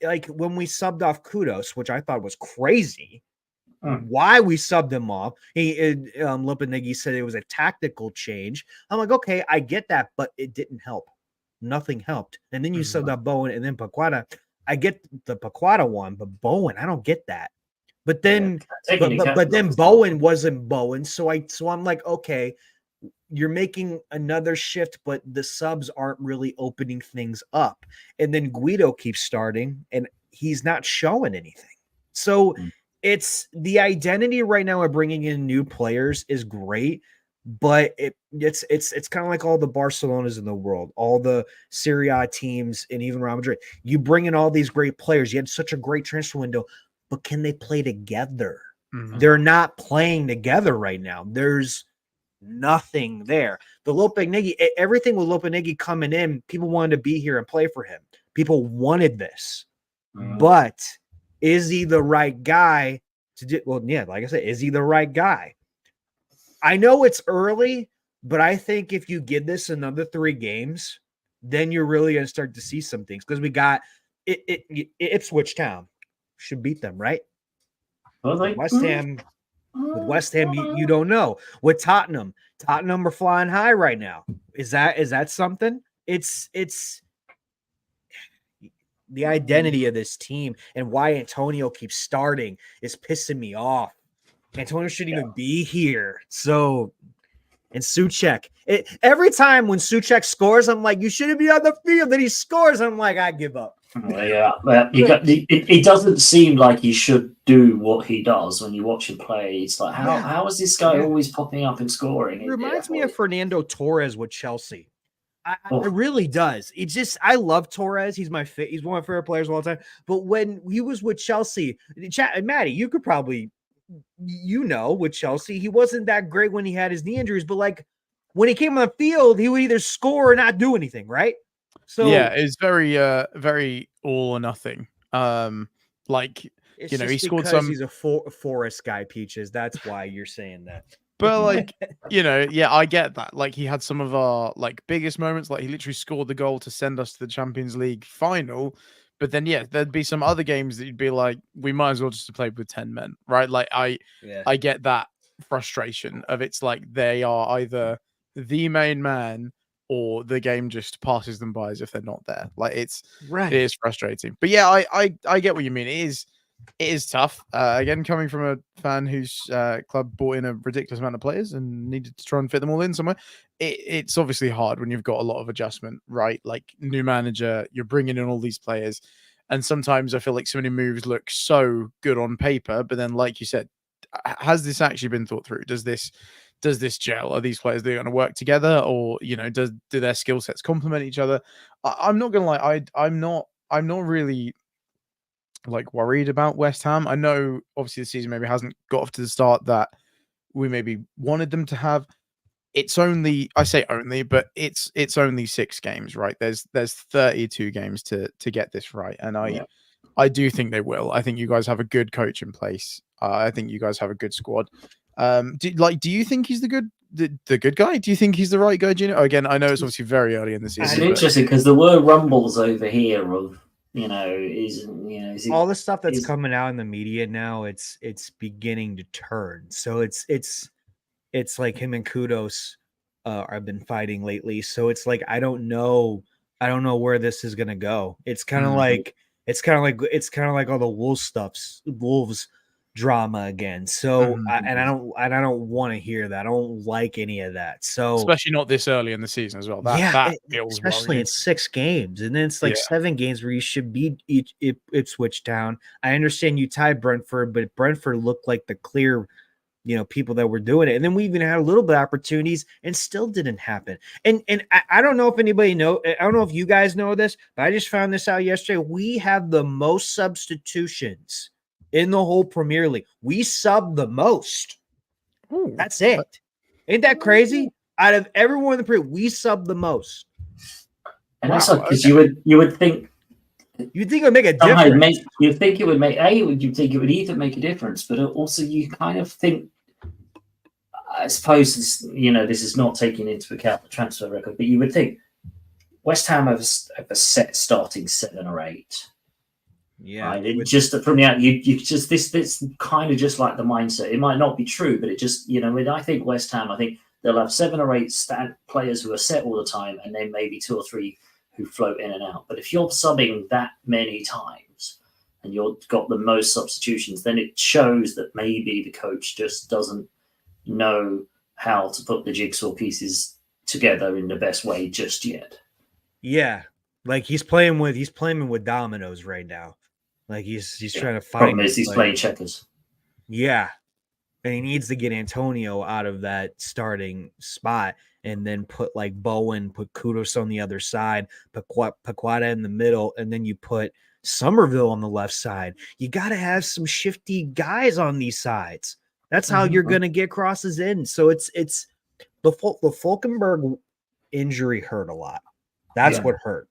S2: like when we subbed off Kudos, which I thought was crazy, why we subbed him off. Lopetegui said it was a tactical change. I'm like, okay, I get that, but it didn't help. Nothing helped. And then you subbed out Bowen and then Paqueta. I get the Paqueta one, but Bowen, I don't get that. But then, but then Bowen wasn't Bowen, so I'm like, okay, you're making another shift, but the subs aren't really opening things up. And then Guido keeps starting, and he's not showing anything. So it's the identity right now of bringing in new players is great, but it's kind of like all the Barcelonas in the world, all the Serie A teams, and even Real Madrid. You bring in all these great players. You had such a great transfer window. But can they play together? They're not playing together right now. There's nothing there. The Lopetegui, everything with Lopetegui coming in, people wanted to be here and play for him. People wanted this. But is he the right guy to do? Well, yeah, like I said, is he the right guy? I know it's early, but I think if you give this another 3 games, then you're really going to start to see some things. Because we got Ipswich Town. Should beat them, right? West Ham, you don't know. With Tottenham are flying high right now. Is that something? It's the identity of this team and why Antonio keeps starting is pissing me off. Antonio shouldn't even be here. So, and Souček, every time when Souček scores, I'm like, you shouldn't be on the field. Then he scores, I'm like, I give up.
S1: Yeah, it doesn't seem like he should do what he does when you watch him play. It's like, how is this guy always popping up and scoring?
S2: It reminds me of Fernando Torres with Chelsea. It really does. It's just, I love Torres. He's one of my favorite players of all time. But when he was with Chelsea, Maddie, you could probably, with Chelsea, he wasn't that great when he had his knee injuries. But like when he came on the field, he would either score or not do anything, right? So
S3: yeah, it's very very all or nothing. Like he scored some.
S2: He's a Forest guy, Peaches. That's why you're saying that.
S3: But like, yeah, I get that. Like, he had some of our like biggest moments. Like, he literally scored the goal to send us to the Champions League final. But then, yeah, there'd be some other games that you'd be like, we might as well just have played with 10 men, right? Like, I get that frustration of it's like they are either the main man or the game just passes them by as if they're not there. Like, it is frustrating. But yeah, I get what you mean. It is tough. Again, coming from a fan whose club brought in a ridiculous amount of players and needed to try and fit them all in somewhere, it's obviously hard when you've got a lot of adjustment, right? Like, new manager, you're bringing in all these players, and sometimes I feel like so many moves look so good on paper, but then, like you said, has this actually been thought through? Does this gel? Are these players going to work together, or do their skill sets complement each other? I'm not gonna lie, I'm not really like worried about West Ham. I know obviously the season maybe hasn't got off to the start that we maybe wanted them to have. It's only, I say only, but it's only 6 games, right? There's 32 games to get this right, and I do think they will. I think you guys have a good coach in place. I think you guys have a good squad. Do you think he's the good guy? Do you think he's the right guy, Gino? Again, I know it's obviously very early in the season.
S1: It's interesting because there were rumbles over here of is
S2: all the stuff that's coming out in the media now. It's beginning to turn. So it's like him and Kudos have been fighting lately. So it's like I don't know where this is gonna go. It's kind of like all the Wolves drama again. So I don't want to hear that. I don't like any of that. So
S3: especially not this early in the season as well. That feels
S2: especially
S3: worrying.
S2: in 6 games, and then it's like 7 games where you should beat Ipswich Town. I understand you tied Brentford, but Brentford looked like the clear people that were doing it. And then we even had a little bit of opportunities and still didn't happen. And I don't know if anybody I don't know if you guys know this, but I just found this out yesterday. We have the most substitutions in the whole Premier League. We sub the most.
S3: Ooh,
S2: that's it. Ain't that crazy? Out of everyone in the Premier League, we sub the most.
S1: And that's because you would think
S2: it would make a difference.
S1: You think it would make you think it would either make a difference, but also you kind of think, I suppose this is not taking into account the transfer record, but you would think West Ham have a set starting 7 or 8.
S2: Yeah,
S1: right? Just from the out, you just this kind of just like the mindset. It might not be true, but it just when I think West Ham, I think they'll have 7 or 8 players who are set all the time, and then maybe 2 or 3 who float in and out. But if you're subbing that many times and you've got the most substitutions, then it shows that maybe the coach just doesn't know how to put the jigsaw pieces together in the best way just yet.
S2: Yeah, like he's playing with dominoes right now. Like he's trying to find.
S1: Problem is he's playing checkers.
S2: Yeah, and he needs to get Antonio out of that starting spot and then put like Bowen, put Kudos on the other side, put Paqueta in the middle, and then you put Somerville on the left side. You got to have some shifty guys on these sides. That's how you're going to get crosses in. So it's the Fulkenberg injury hurt a lot. That's what hurt.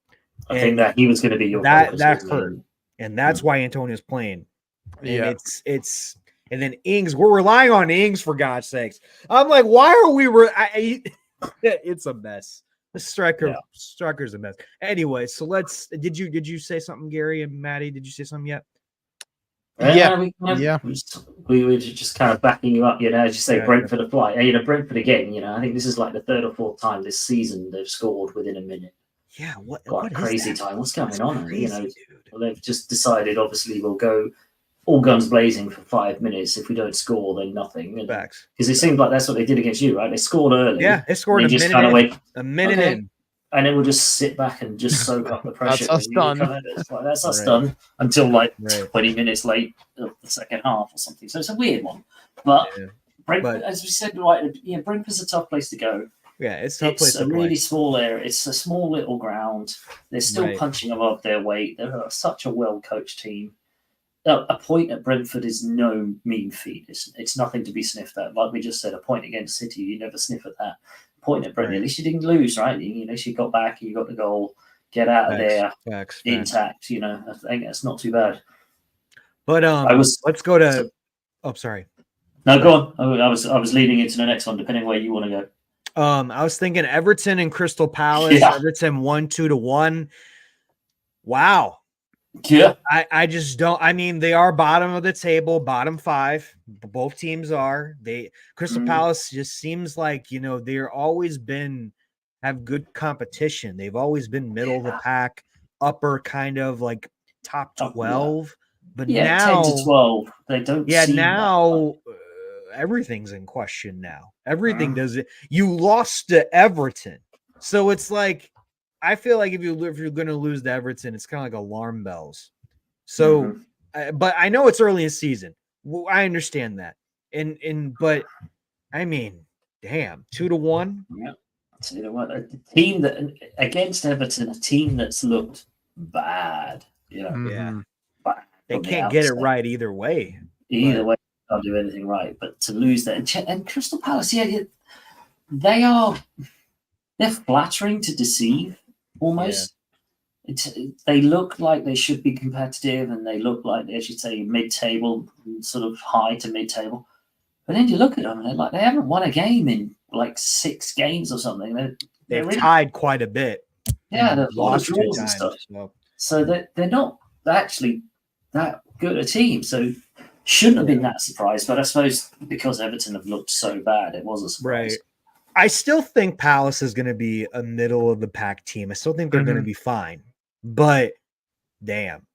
S1: I think that he was going to be your
S2: that hurt, and that's why Antonio's playing. And it's and then Ings. We're relying on Ings for God's sakes. I'm like, why are we? It's a mess. The striker's a mess. Anyway, so let's. Did you say something, Gary and Maddie? Did you say something yet?
S1: We were just kind of backing you up, as you say, Brentford apply. Brentford again, I think this is like the 3rd or 4th time this season they've scored within a minute.
S2: Yeah, what
S1: crazy time. What's going on?
S2: Crazy,
S1: well, they've just decided, obviously, we'll go all guns blazing for 5 minutes. If we don't score, then nothing. Because it seemed like that's what they did against you, right? They scored early.
S2: Yeah, they scored a minute in.
S1: And then we'll just sit back and just soak up the pressure.
S3: That's us done.
S1: That's us done until 20 minutes late of the second half or something. So it's a weird one. But Brentford, as we said, Brentford's a tough place to go.
S2: Yeah, it's a tough place to play.
S1: Really small area. It's a small little ground. They're still punching above their weight. They're such a well-coached team. A point at Brentford is no mean feat. It's nothing to be sniffed at. Like we just said, a point against City, you never sniff at that. Point at Brentford, at least you didn't lose, right? You got back, you got the goal, get out of there intact. I think that's not too bad.
S2: But let's go to. Sorry.
S1: No, go on. I was leading into the next one, depending where you want to go.
S2: I was thinking Everton and Crystal Palace.
S1: Yeah.
S2: Everton 1-2-1. Wow.
S1: Yeah.
S2: I just don't. I mean, they are bottom of the table, bottom 5. Both teams are. Crystal Palace just seems like, they're always have good competition. They've always been middle of the pack, upper kind of like top 12. But now
S1: 10 to 12. They don't.
S2: Now everything's in question. Now everything does it. You lost to Everton, so it's like I feel like if you're going to lose to Everton, it's kind of like alarm bells. So, but I know it's early in the season. Well, I understand that, but I mean, damn, 2-1.
S1: Yeah, 2-1. A team that against Everton, a team that's looked bad.
S2: Yeah,
S1: bad
S2: they can't get it right either way.
S1: Either way, they can't do anything right. But to lose that, and Crystal Palace, they're flattering to deceive almost. They look like they should be competitive, and they look like, as you say, mid-table, sort of high to mid-table. But then you look at them, and they're like, they haven't won a game in like 6 games or something.
S2: They've tied quite a bit.
S1: Yeah, they've
S2: lost
S1: draws and stuff. So they're not actually that good a team. So shouldn't have been that surprised. But I suppose because Everton have looked so bad, it was a surprise. Right.
S2: I still think Palace is going to be a middle of the pack team. I still think they're going to be fine. But damn,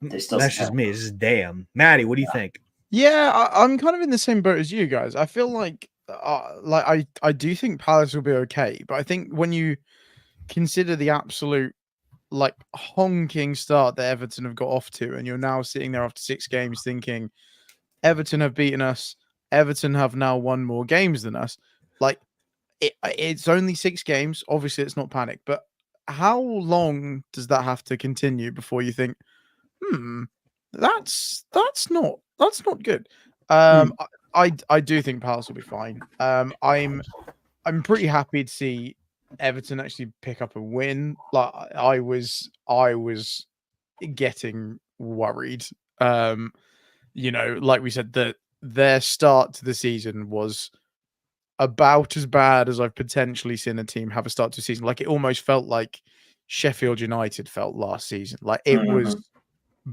S2: that's just me. It's just damn. Maddie, what do you think?
S3: Yeah, I'm kind of in the same boat as you guys. I feel like I do think Palace will be okay, but I think when you consider the absolute like honking start that Everton have got off to, and you're now sitting there after 6 games thinking Everton have beaten us, Everton have now won more games than us. Like it's only 6 games. Obviously, it's not panic, but how long does that have to continue before you think, that's not good? I do think Palace will be fine. I'm pretty happy to see Everton actually pick up a win. Like I was getting worried. Like we said, that their start to the season was about as bad as I've potentially seen a team have a start to the season. Like it almost felt like Sheffield United felt last season. Like it was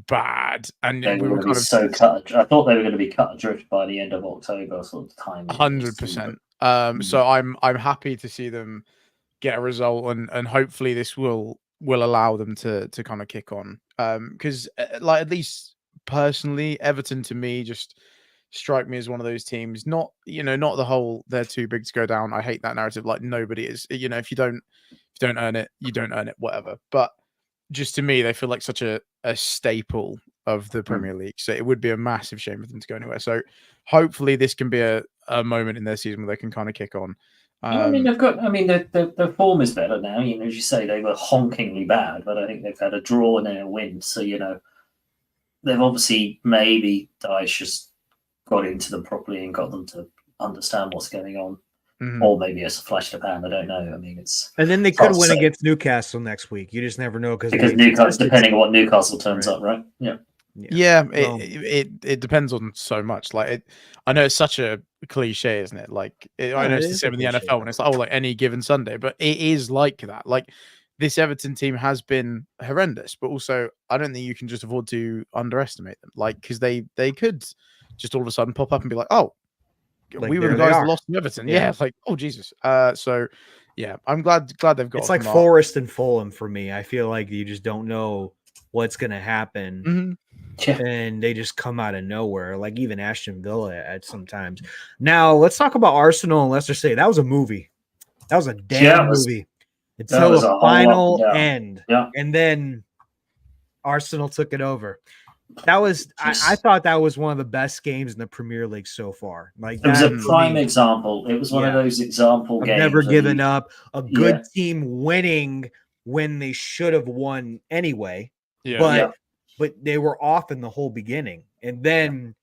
S3: bad, and
S1: we were kind of so cut. I thought they were going to be cut adrift by the end of October, sort of time.
S3: 100%. So I'm happy to see them get a result, and hopefully this will allow them to kind of kick on. Because like at least personally, Everton to me just strike me as one of those teams. Not the whole they're too big to go down. I hate that narrative. Like nobody is. If you don't earn it, you don't earn it. Whatever. But just to me, they feel like such a staple of the Premier League. So it would be a massive shame for them to go anywhere. So hopefully this can be a moment in their season where they can kind of kick on.
S1: Their form is better now. As you say, they were honkingly bad, but I think they've had a draw and a win. So they've obviously maybe Daesh just got into them properly and got them to understand what's going on. Or maybe it's a flash in the pan. I don't know. I mean, it's
S2: and then they could win against Newcastle next week. You just never know because
S1: Newcastle, depending on what Newcastle turns up, right?
S3: Yeah. It depends on so much. Like I know it's such a cliche, isn't it? Like I know it's the same in the NFL when it's like like any given Sunday, but it is like that. Like this Everton team has been horrendous, but also I don't think you can just afford to underestimate them. Like because they could just all of a sudden pop up and be like, oh.
S2: Like
S3: we were the guys that lost to Everton. Yeah, it's like, oh Jesus. So yeah, I'm glad they've got.
S2: It's like Forest and Fulham for me. I feel like you just don't know what's gonna happen, and they just come out of nowhere. Like even Aston Villa at sometimes. Now let's talk about Arsenal and Leicester City. That was a movie. That was a damn movie until the final end, and then Arsenal took it over. That was I thought that was one of the best games in the Premier League so far. Like
S1: it was a prime example. It was one of those example games.
S2: Never given up. A good team winning when they should have won anyway. But they were off in the whole beginning. And then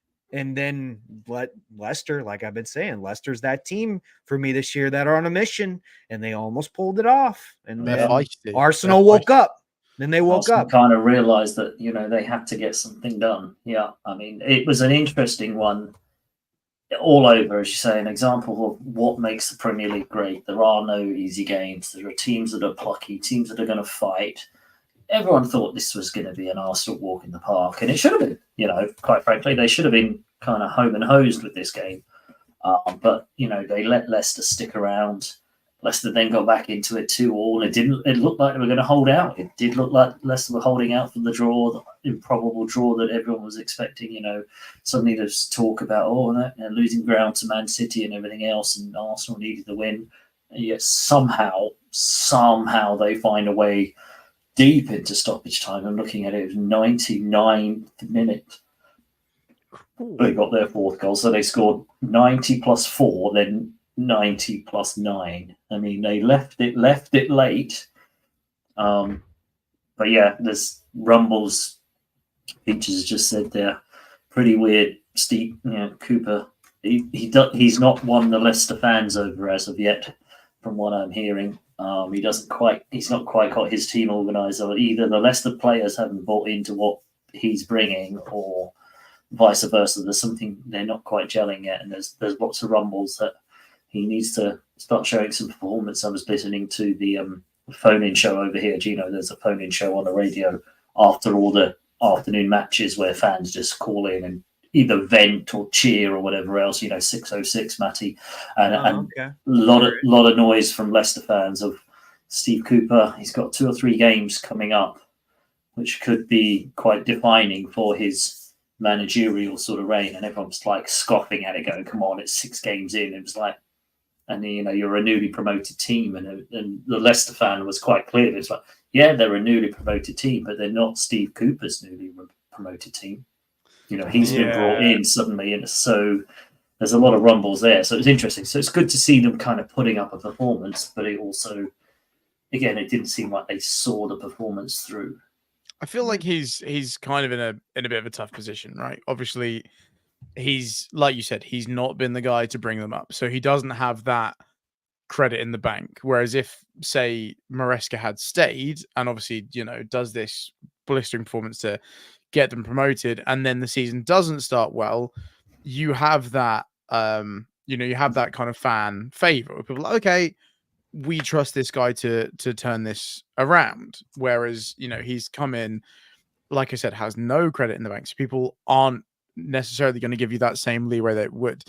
S2: Leicester, like I've been saying, Leicester's that team for me this year that are on a mission, and they almost pulled it off. And then Arsenal woke up. Then they woke up.
S1: Kind of realized that they had to get something done. Yeah, I mean, it was an interesting one all over, as you say, an example of what makes the Premier League great. There are no easy games. There are teams that are plucky, teams that are going to fight. Everyone thought this was going to be an Arsenal walk in the park, and it should have been. Quite frankly, they should have been kind of home and hosed with this game. But they let Leicester stick around. Leicester then got back into it 2-2. It looked like they were going to hold out. It did look like Leicester were holding out for the draw, the improbable draw that everyone was expecting. Suddenly there's talk about losing ground to Man City and everything else, and Arsenal needed the win. And yet somehow they find a way deep into stoppage time. I'm looking at it, it was 99th minute. They got their fourth goal, so they scored 90 plus 4, then 90 plus 9. I mean, they left it late. But yeah, there's rumbles. Peaches has just said they're pretty weird. Steve, Cooper, he's not won the Leicester fans over as of yet, from what I'm hearing. He's not quite got his team organised. Or either the Leicester players haven't bought into what he's bringing, or vice versa. There's something they're not quite gelling yet, and there's lots of rumbles that he needs to start showing some performance. I was listening to the phone-in show over here. Gino, there's a phone-in show on the radio after all the afternoon matches where fans just call in and either vent or cheer or whatever else. 606 Matty, and
S2: Okay.
S1: a lot of noise from Leicester fans of Steve Cooper. He's got 2 or 3 games coming up, which could be quite defining for his managerial sort of reign, and everyone's like scoffing at it, going, "Come on, it's 6 games in." It was like, and you're a newly promoted team, and the Leicester fan was quite clear. It's like, yeah, they're a newly promoted team, but they're not Steve Cooper's newly promoted team. He's been brought in suddenly, and so there's a lot of rumbles there. So it's interesting. So it's good to see them kind of putting up a performance, but it also, again, it didn't seem like they saw the performance through.
S3: I feel like he's kind of in a bit of a tough position, right? Obviously, he's, like you said, he's not been the guy to bring them up, so he doesn't have that credit in the bank. Whereas if, say, Maresca had stayed and obviously, does this blistering performance to get them promoted, and then the season doesn't start well, you have that, you have that kind of fan favor. People are like, okay, we trust this guy to turn this around. Whereas, he's come in, like I said, has no credit in the bank. So people aren't necessarily going to give you that same leeway they would.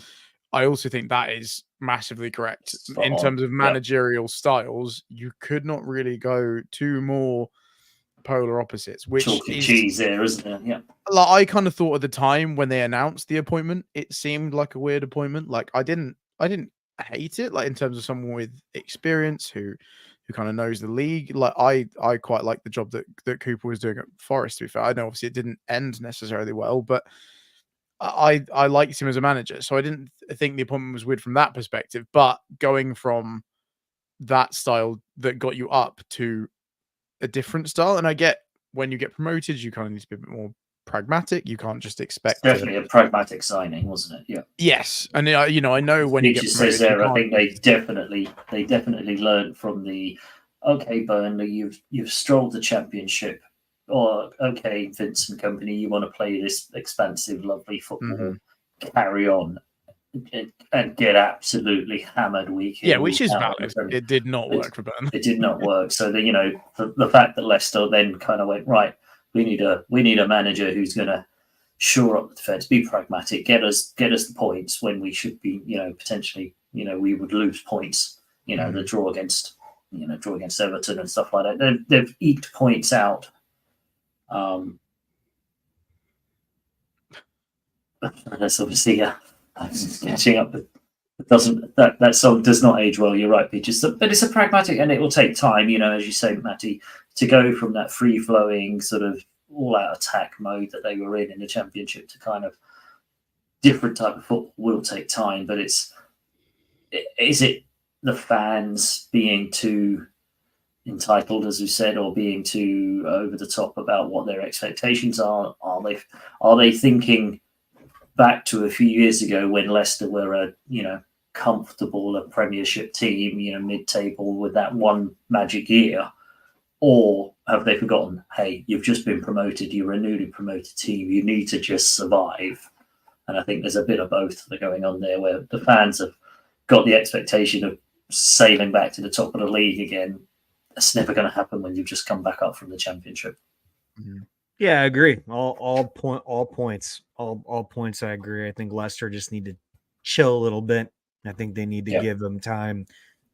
S3: I also think that is massively correct. In terms of managerial styles, you could not really go 2 more polar opposites, which
S1: chalk and cheese there, isn't it? Yeah.
S3: Like, I kind of thought at the time when they announced the appointment, it seemed like a weird appointment. Like, I didn't hate it, like, in terms of someone with experience who kind of knows the league. Like, I quite like the job that Cooper was doing at Forest, to be fair. I know obviously it didn't end necessarily well, but I liked him as a manager, so I didn't think the appointment was weird from that perspective. But going from that style that got you up to a different style, and I get when you get promoted, you kind of need to be a bit more pragmatic. You can't just expect.
S1: It's definitely a pragmatic signing, wasn't it? Yeah.
S3: Yes, and I know when you get promoted,
S1: says there, I think they definitely learned from the, okay, Burnley, you've strolled the Championship, or okay, Vince and company, you want to play this expansive, lovely football, carry on and get absolutely hammered week in.
S3: Yeah, which is valid. It did not work for Burnley.
S1: It did not work. So the fact that Leicester then kind of went, right, we need a manager who's going to shore up the defense, be pragmatic, get us the points when we should be, potentially, we would lose points. The draw against Everton and stuff like that. They've eked points out. That's obviously I'm just catching up. That song does not age well. You're right, Peaches. But it's a pragmatic, and it will take time. As you say, Matty, to go from that free flowing sort of all-out attack mode that they were in the Championship to kind of different type of football will take time. But is it the fans being too entitled, as we said, or being too over the top about what their expectations are? Are they thinking back to a few years ago when Leicester were a comfortable Premiership team, mid-table with that one magic year? Or have they forgotten, hey, you've just been promoted, you're a newly promoted team, you need to just survive, And I think there's a bit of both that are going on there, where the fans have got the expectation of sailing back to the top of the league again. That's never going to happen when you've just come back up from the Championship.
S2: Yeah, I agree. All points. I agree. I think Leicester just need to chill a little bit. I think they need to give them time.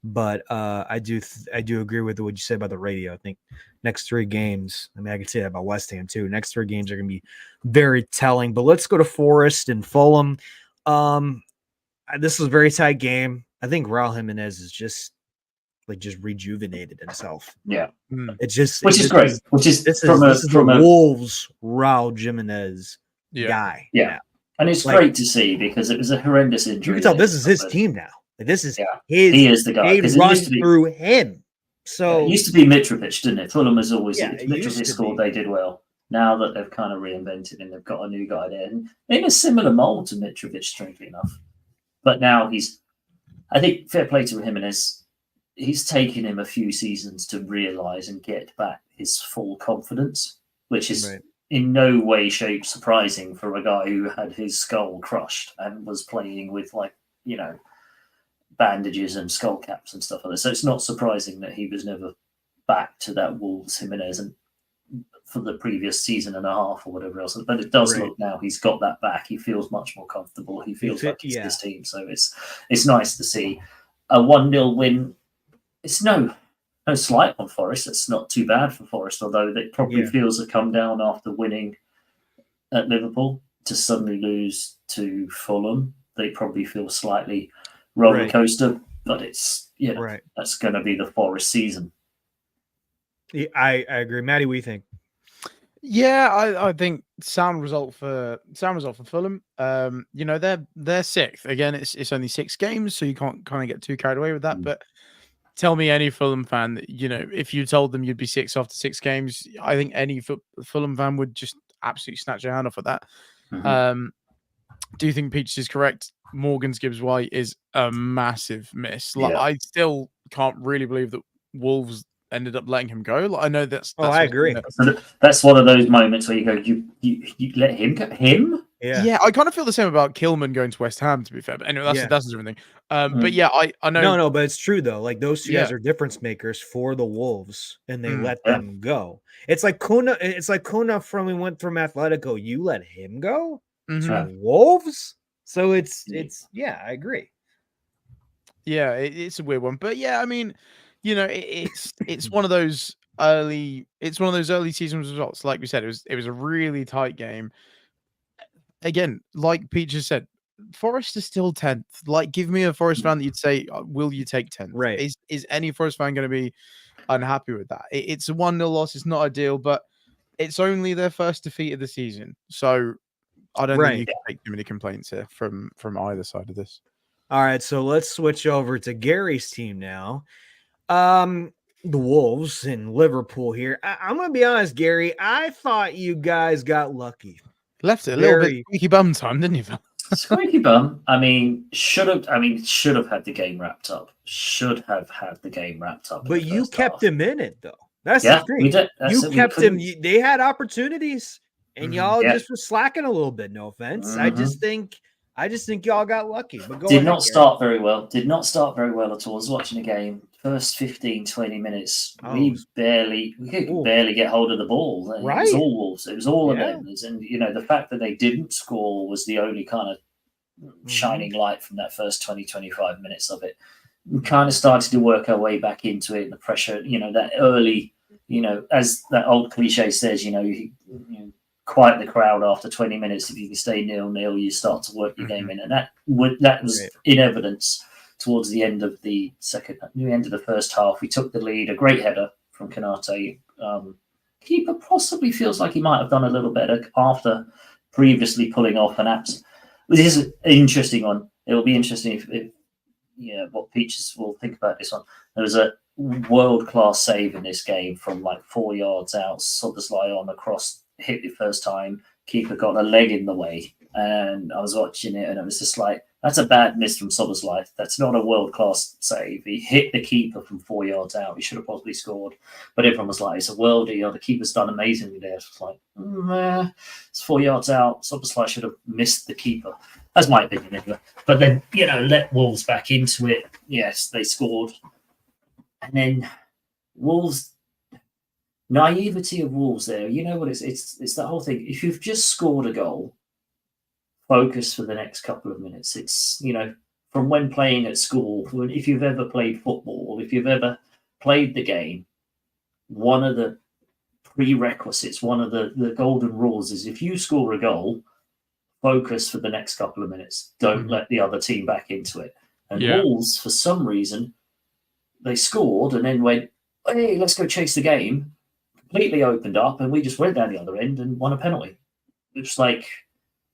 S2: But I do agree with what you said about the radio. I think next 3 games, I mean, I could say that about West Ham too. Next 3 games are going to be very telling. But let's go to Forest and Fulham. This is a very tight game. I think Raul Jimenez is just rejuvenated himself.
S1: Yeah,
S2: it's just
S1: which is great. This is the
S2: Wolves Raul Jimenez guy.
S1: Yeah, and it's great to see because it was a horrendous injury.
S2: You can tell this is his team now. This is
S1: he is the guy.
S2: They run through him. So
S1: it used to be Mitrovic, didn't it? Fulham was always Mitrovic scored. They did well. Now that they've kind of reinvented and they've got a new guy there, and in a similar mold to Mitrovic, strangely enough. But now I think fair play to him, and he's taken him a few seasons to realise and get back his full confidence, which is in no way, shape surprising for a guy who had his skull crushed and was playing with bandages and skull caps and stuff like that. So it's not surprising that he was never back to that Wolves Jimenez and for the previous season and a half or whatever else. But it does look now he's got that back. He feels much more comfortable. He feels like he's this team. So it's nice to see a 1-0 win. It's no slight on Forest. It's not too bad for Forest, although it probably feels a come down after winning at Liverpool to suddenly lose to Fulham. They probably feel slightly roller coaster, but it's that's going to be the Forest season.
S2: Yeah, I agree. Maddie, what do you think?
S3: Yeah, I think sound result for Fulham. They're 6th. Again, it's only 6 games, so you can't kind of get too carried away with that. But tell me any Fulham fan that, if you told them you'd be 6 after 6 games, I think any Fulham fan would just absolutely snatch your hand off at that. Do you think Peach is correct? Morgan's Gibbs White is a massive miss. I still can't really believe that Wolves ended up letting him go. I know that's
S2: I agree.
S1: That's one of those moments where you go, you let him go? Him?
S3: Yeah, I kind of feel the same about Kilman going to West Ham, to be fair. But anyway, that's a different thing. But yeah, I know.
S2: No, but it's true though. Like those 2 guys are difference makers for the Wolves, and they let them go. It's like Kuna. It's like Kuna from we went from Atletico. You let him go to Wolves. So it's I agree.
S3: Yeah, it's a weird one, but yeah, I mean, it's one of those early season results. Like we said, it was a really tight game. Again, like Peach has said, Forest is still 10th. Like, give me a Forest fan that you'd say, will you take 10th?
S2: Right.
S3: Is any Forest fan going to be unhappy with that? It's a 1-0 loss. It's not ideal, but it's only their first defeat of the season. So I don't think you can take too many complaints here from either side of this.
S2: All right, so let's switch over to Gary's team now. The Wolves in Liverpool here. I'm going to be honest, Gary. I thought you guys got lucky.
S3: Left it a little bit squeaky bum time, didn't you?
S1: Squeaky bum. Should have had the game wrapped up. Should have had the game wrapped up.
S2: But you kept him in it, though. That's the thing. You kept him. They had opportunities, and y'all just were slacking a little bit. No offense. I just think y'all got lucky. But
S1: Did not start very well at all. I was watching the game. First 15, 20 minutes, we could barely get hold of the ball. It was all Wolves. It was all of them. And, the fact that they didn't score was the only kind of shining light from that first 20, 25 minutes of it. We kind of started to work our way back into it. And the pressure, that early, as that old cliche says, you quiet the crowd after 20 minutes. If you can stay 0-0, you start to work your game in. And that was in evidence. Towards the end of the first half, we took the lead. A great header from Konate. Keeper possibly feels like he might have done a little better after previously pulling off an abs. This is an interesting one. It will be interesting if what Peaches will think about this one. There was a world-class save in this game from like 4 yards out. Sodersley on across, hit it first time. Keeper got a leg in the way, and I was watching it, and it was just like, That's a bad miss from Soboslai. That's not a world-class save. He hit the keeper from 4 yards out. He should have possibly scored. But everyone was like, it's a worldie. The keeper's done amazingly there. It's like, it's 4 yards out. Soboslai should have missed the keeper. That's my opinion anyway. But then, let Wolves back into it. Yes, they scored. And then Wolves, naivety of Wolves there. You know what? It's that whole thing. If you've just scored a goal, focus for the next couple of minutes. It's, from when playing at school, if you've ever played football, if you've ever played the game, one of the prerequisites, one of the golden rules is if you score a goal, focus for the next couple of minutes. Don't let the other team back into it. And Wolves, for some reason, they scored and then went, hey, let's go chase the game. Completely opened up, and we just went down the other end and won a penalty. It's like,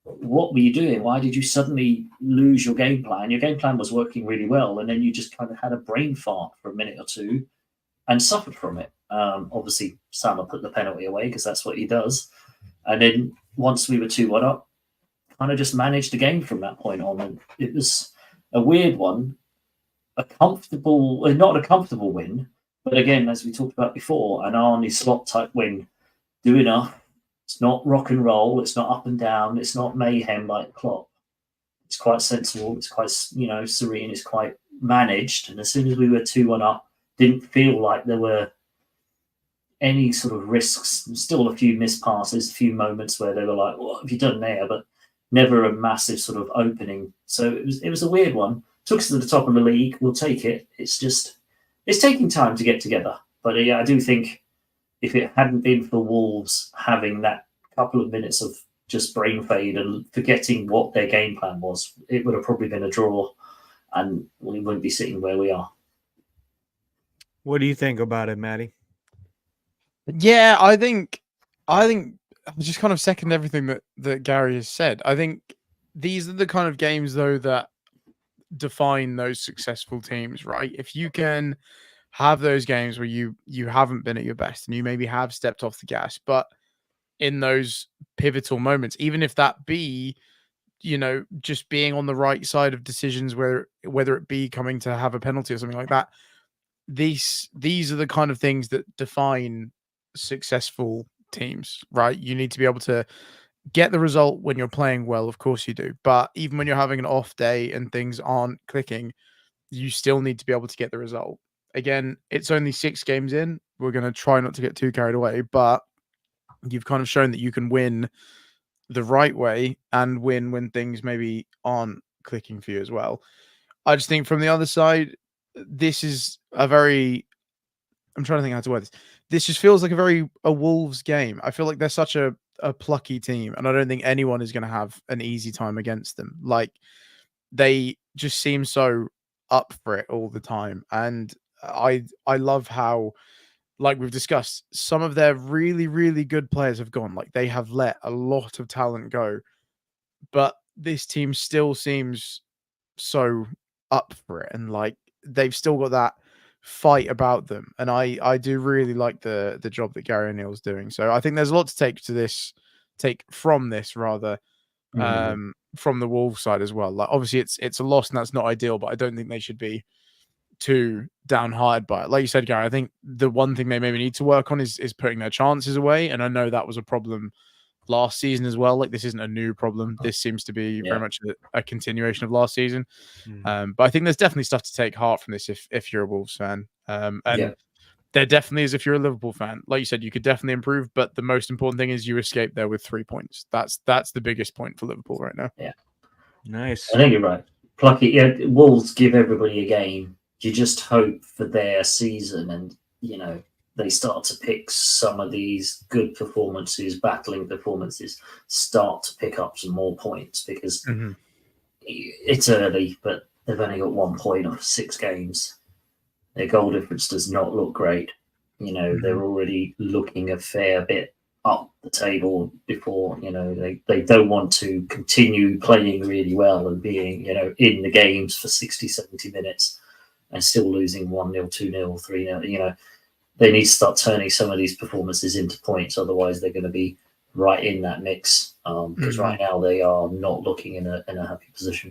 S1: what were you doing? Why did you suddenly lose your game plan? Your game plan was working really well, and then you just kind of had a brain fart for a minute or two and suffered from it. Obviously, Sama put the penalty away because that's what he does. And then once we were 2-1 up, kind of just managed the game from that point on. And it was a weird one, not a comfortable win, but again, as we talked about before, an Arnie slot type win. Do enough. It's not rock and roll. It's not up and down. It's not mayhem like Klopp. It's quite sensible. It's quite, serene. It's quite managed. And as soon as we were 2-1 up, didn't feel like there were any sort of risks. Still a few missed passes, a few moments where they were like, what have you done there? But never a massive sort of opening. So it was a weird one. Took us to the top of the league. We'll take it. It's taking time to get together. But I do think if it hadn't been for Wolves having that couple of minutes of just brain fade and forgetting what their game plan was, it would have probably been a draw and we wouldn't be sitting where we are.
S2: What do you think about it, Maddie?
S3: Yeah, I think I just kind of second everything that Gary has said. I think these are the kind of games, though, that define those successful teams, right? If you can have those games where you haven't been at your best and you maybe have stepped off the gas, but in those pivotal moments, even if that be, just being on the right side of decisions, whether it be coming to have a penalty or something like that, these are the kind of things that define successful teams, right? You need to be able to get the result when you're playing well, of course you do, but even when you're having an off day and things aren't clicking, you still need to be able to get the result. Again, it's only 6 games in. We're going to try not to get too carried away, but you've kind of shown that you can win the right way and win when things maybe aren't clicking for you as well. I just think from the other side, this is I'm trying to think how to word this. This just feels like a Wolves game. I feel like they're such a plucky team, and I don't think anyone is going to have an easy time against them. Like, they just seem so up for it all the time. And I love how, like we've discussed, some of their really, really good players have gone. Like, they have let a lot of talent go, but this team still seems so up for it, and like they've still got that fight about them. And I do really like the job that Gary O'Neill's doing. So I think there's a lot to take from this rather, from the Wolves side as well. Like, obviously it's a loss and that's not ideal, but I don't think they should be too downhearted by it. Like you said, Gary, I think the one thing they maybe need to work on is putting their chances away. And I know that was a problem last season as well. Like, this isn't a new problem. This seems to be very much a continuation of last season. But I think there's definitely stuff to take heart from this if you're a Wolves fan. And there definitely is if you're a Liverpool fan. Like you said, you could definitely improve, but the most important thing is you escape there with 3 points. That's the biggest point for Liverpool right now.
S1: Yeah.
S2: Nice.
S1: I think you're right. Plucky. Yeah, Wolves give everybody a game. You just hope for their season and, they start to pick some of these good performances, battling performances, start to pick up some more points because it's early, but they've only got 1 point of 6 games. Their goal difference does not look great. They're already looking a fair bit up the table before, they don't want to continue playing really well and being, in the games for 60, 70 minutes and still losing 1-0, 2-0, 3-0, They need to start turning some of these performances into points. Otherwise, they're going to be right in that mix. Because right now they are not looking in a happy position.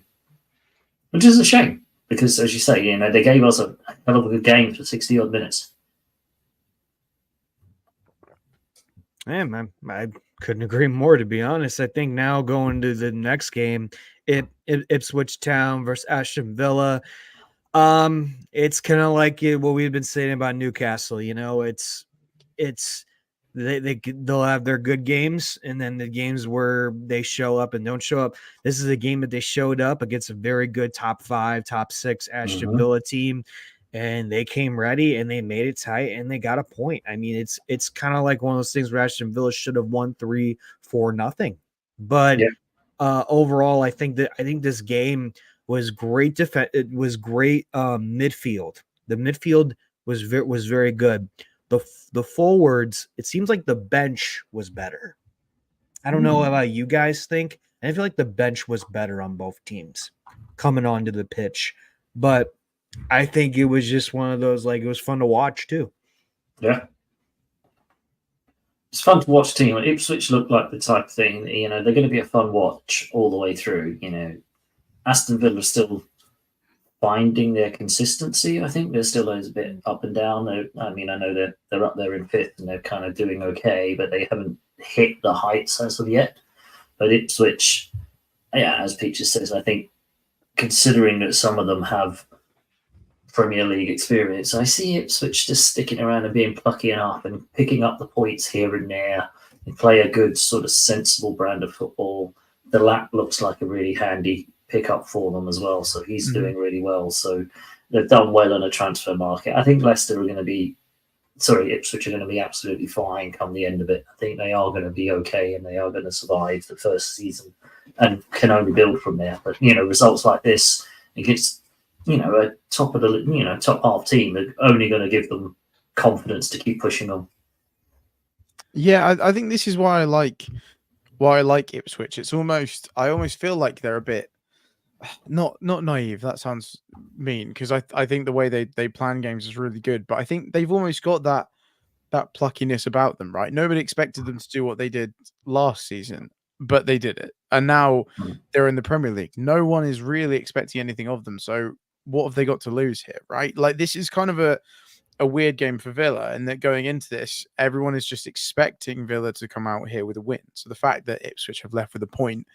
S1: which is a shame because, as you say, you know, they gave us a hell of a good game for 60 odd minutes.
S2: Yeah, man, I couldn't agree more, to be honest. I think now going to the next game, Ipswich Town versus Aston Villa. It's kind of like what we've been saying about Newcastle. You know, it's they'll have their good games, and then the games where they show up and don't show up. This is a game that they showed up against a very good top 5, top 6 Aston Villa team, and they came ready and they made it tight and they got a point. I mean, it's kind of like one of those things where Aston Villa should have won 3-4-0, but overall, I think this game was great. It was great midfield. The midfield was very good. The forwards, it seems like the bench was better. I don't know about you guys think. I feel like the bench was better on both teams coming onto the pitch, but I think it was just one of those, like, it was fun to watch too.
S1: Yeah. It's fun to watch team. Ipswich look like the type of thing, you know, they're going to be a fun watch all the way through. You know, Aston Villa still finding their consistency. I think they're still a bit up and down. I mean, I know they're up there in 5th and they're kind of doing okay, but they haven't hit the heights as of yet. But Ipswich, yeah, as Peaches says, I think considering that some of them have Premier League experience, I see Ipswich just sticking around and being plucky enough and picking up the points here and there and play a good sort of sensible brand of football. The Lap looks like a really handy pickup for them as well, so he's doing really well. So they've done well in a transfer market. I think Ipswich are going to be absolutely fine come the end of it. I think they are going to be okay and they are going to survive the first season and can only build from there. But, you know, results like this against, you know, a top half team are only going to give them confidence to keep pushing on.
S3: Yeah, I think this is why I like Ipswich. It's almost, I almost feel like they're a bit not naive. That sounds mean, because I think the way they plan games is really good, but I think they've almost got that pluckiness about them, right? Nobody expected them to do what they did last season, but they did it, and now they're in the Premier League. No one is really expecting anything of them, so what have they got to lose here, right? Like, this is kind of a weird game for Villa, and that going into this, everyone is just expecting Villa to come out here with a win. So the fact that Ipswich have left with a point,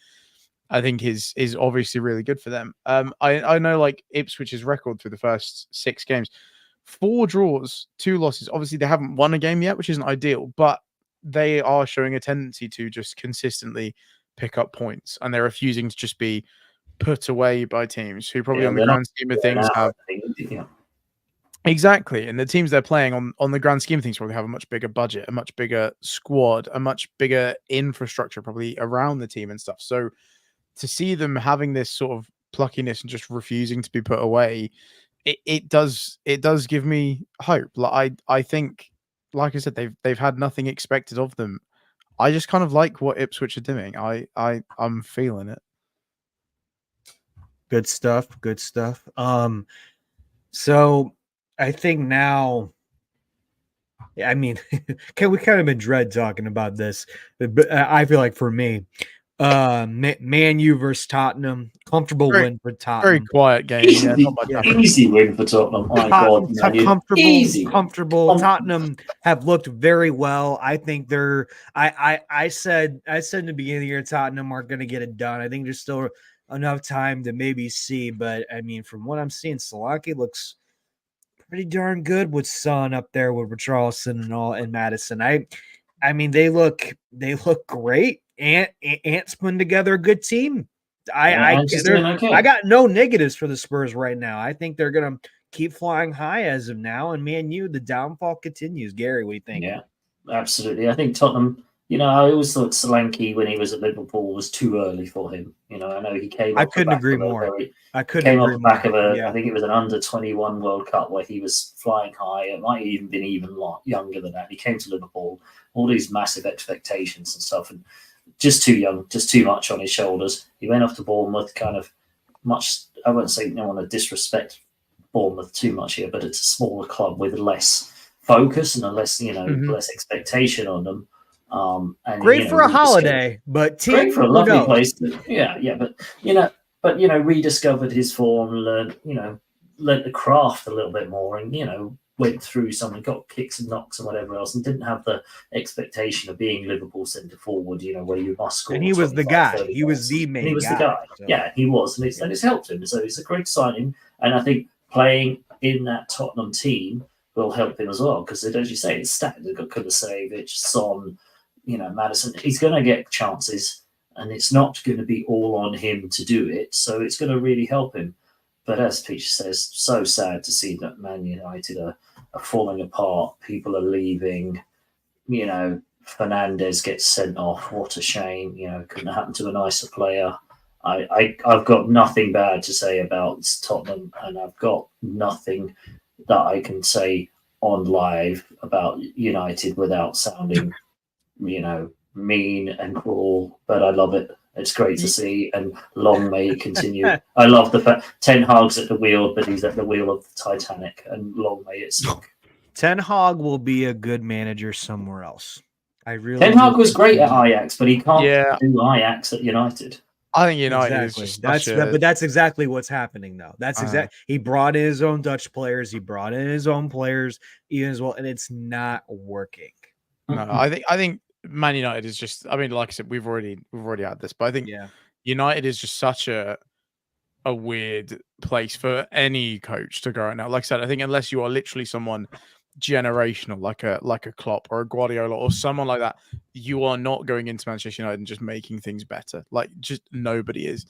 S3: I think is obviously really good for them. I know, like, Ipswich's record through the first 6 games, 4 draws, 2 losses. Obviously, they haven't won a game yet, which isn't ideal, but they are showing a tendency to just consistently pick up points, and they're refusing to just be put away by teams who probably on the grand scheme of things have... Exactly. And the teams they're playing on the grand scheme of things probably have a much bigger budget, a much bigger squad, a much bigger infrastructure probably around the team and stuff. So to see them having this sort of pluckiness and just refusing to be put away, it does give me hope. Like, I think, like I said, they've had nothing expected of them. I just kind of like what Ipswich are doing. I'm feeling it.
S2: Good stuff. Good stuff. So I think now, I mean, we kind of been dread talking about this, but I feel like for me, Man U versus Tottenham, comfortable win for Tottenham.
S3: Very quiet game.
S1: Easy win for Tottenham. My God,
S2: comfortable. Tottenham have looked very well. I think they're. I said in the beginning of the year, Tottenham aren't going to get it done. I think there's still enough time to maybe see, but I mean, from what I'm seeing, Solanke looks pretty darn good with Son up there with Richarlison and Madison. I mean, they look great. Ant's putting together a good team. I got no negatives for the Spurs right now. I think they're gonna keep flying high as of now. And Man U, the downfall continues. Gary, what do you think?
S1: Yeah, absolutely. I think Tottenham. You know, I always thought Solanke when he was at Liverpool was too early for him. You know, I know he came.
S2: I couldn't agree more. I
S1: think it was an under-21 World Cup where he was flying high. It might have even been younger than that. He came to Liverpool, all these massive expectations and stuff, and just too young, just too much on his shoulders. He went off to Bournemouth, kind of much. I won't say I want to disrespect Bournemouth too much here, but it's a smaller club with less focus and a less, less expectation on them. And
S2: great for a holiday, but
S1: great for a lovely place. But but rediscovered his form, learned the craft a little bit more, and went through some and got kicks and knocks and whatever else, and didn't have the expectation of being Liverpool centre forward, where you must score.
S2: And he was the
S1: 25,
S2: guy.
S1: 30
S2: He was
S1: goals.
S2: the main
S1: And he was
S2: guy.
S1: the guy.
S2: So.
S1: Yeah, he was, and it's helped him. So it's a great signing, and I think playing in that Tottenham team will help him as well, because as you say, it's stacked. They've got Kovacevic, Son, Maddison. He's going to get chances, and it's not going to be all on him to do it. So it's going to really help him. But as Peach says, so sad to see that Man United are falling apart. People are leaving. Fernandez gets sent off. What a shame. Couldn't happen to a nicer player. I've got nothing bad to say about Tottenham, and I've got nothing that I can say on live about United without sounding, mean and cruel. But I love it. It's great to see, and long may it continue. I love the fact Ten Hag's at the wheel, but he's at the wheel of the Titanic, and long may it sink.
S2: Ten Hag will be a good manager somewhere else. I really.
S1: Ten Hag was great at Ajax, but he can't do Ajax at United.
S3: I think United
S2: exactly.
S3: is just
S2: but that's exactly what's happening though. That's he brought in his own Dutch players, he brought in his own players even as well, and it's not working.
S3: No, I think Man United is just, I mean, like I said, we've already had this, but I think United is just such a weird place for any coach to go right now. Like I said, I think unless you are literally someone generational, like a Klopp or a Guardiola or someone like that, you are not going into Manchester United and just making things better. Like, just nobody is.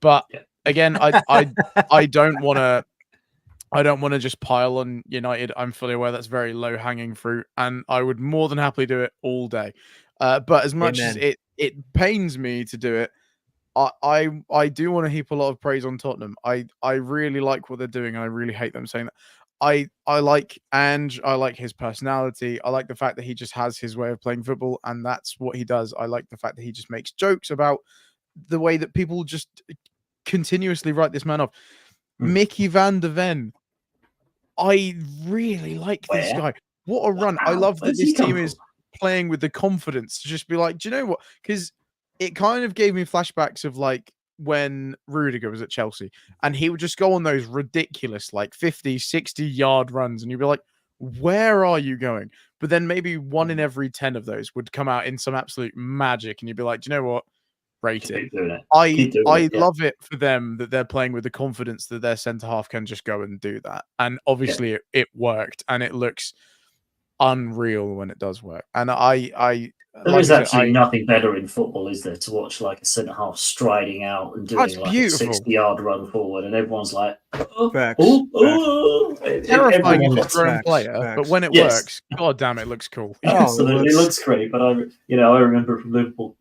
S3: But again, I don't want to just pile on United. I'm fully aware that's very low hanging fruit, and I would more than happily do it all day. But as much as it pains me to do it, I do want to heap a lot of praise on Tottenham. I really like what they're doing, and I really hate them saying that. I like Ange. I like his personality. I like the fact that he just has his way of playing football, and that's what he does. I like the fact that he just makes jokes about the way that people just continuously write this man off. Mickey van der Ven. I really like this guy. What a run. I love that this team is playing with the confidence to just be like, do you know what? Because it kind of gave me flashbacks of like when Rudiger was at Chelsea, and he would just go on those ridiculous like 50, 60-yard runs, and you'd be like, where are you going? But then maybe 1 in every 10 of those would come out in some absolute magic, and you'd be like, do you know what? Rate it. I love it for them that they're playing with the confidence that their centre half can just go and do that. And obviously it worked, and it looks unreal when it does work. And
S1: there is actually nothing better in football, is there, to watch like a centre half striding out and doing like a 60-yard run forward, and everyone's like,
S3: terrifying if it's your own player, but when it works, god damn, it looks cool.
S1: Absolutely, it looks great. But I remember from Liverpool,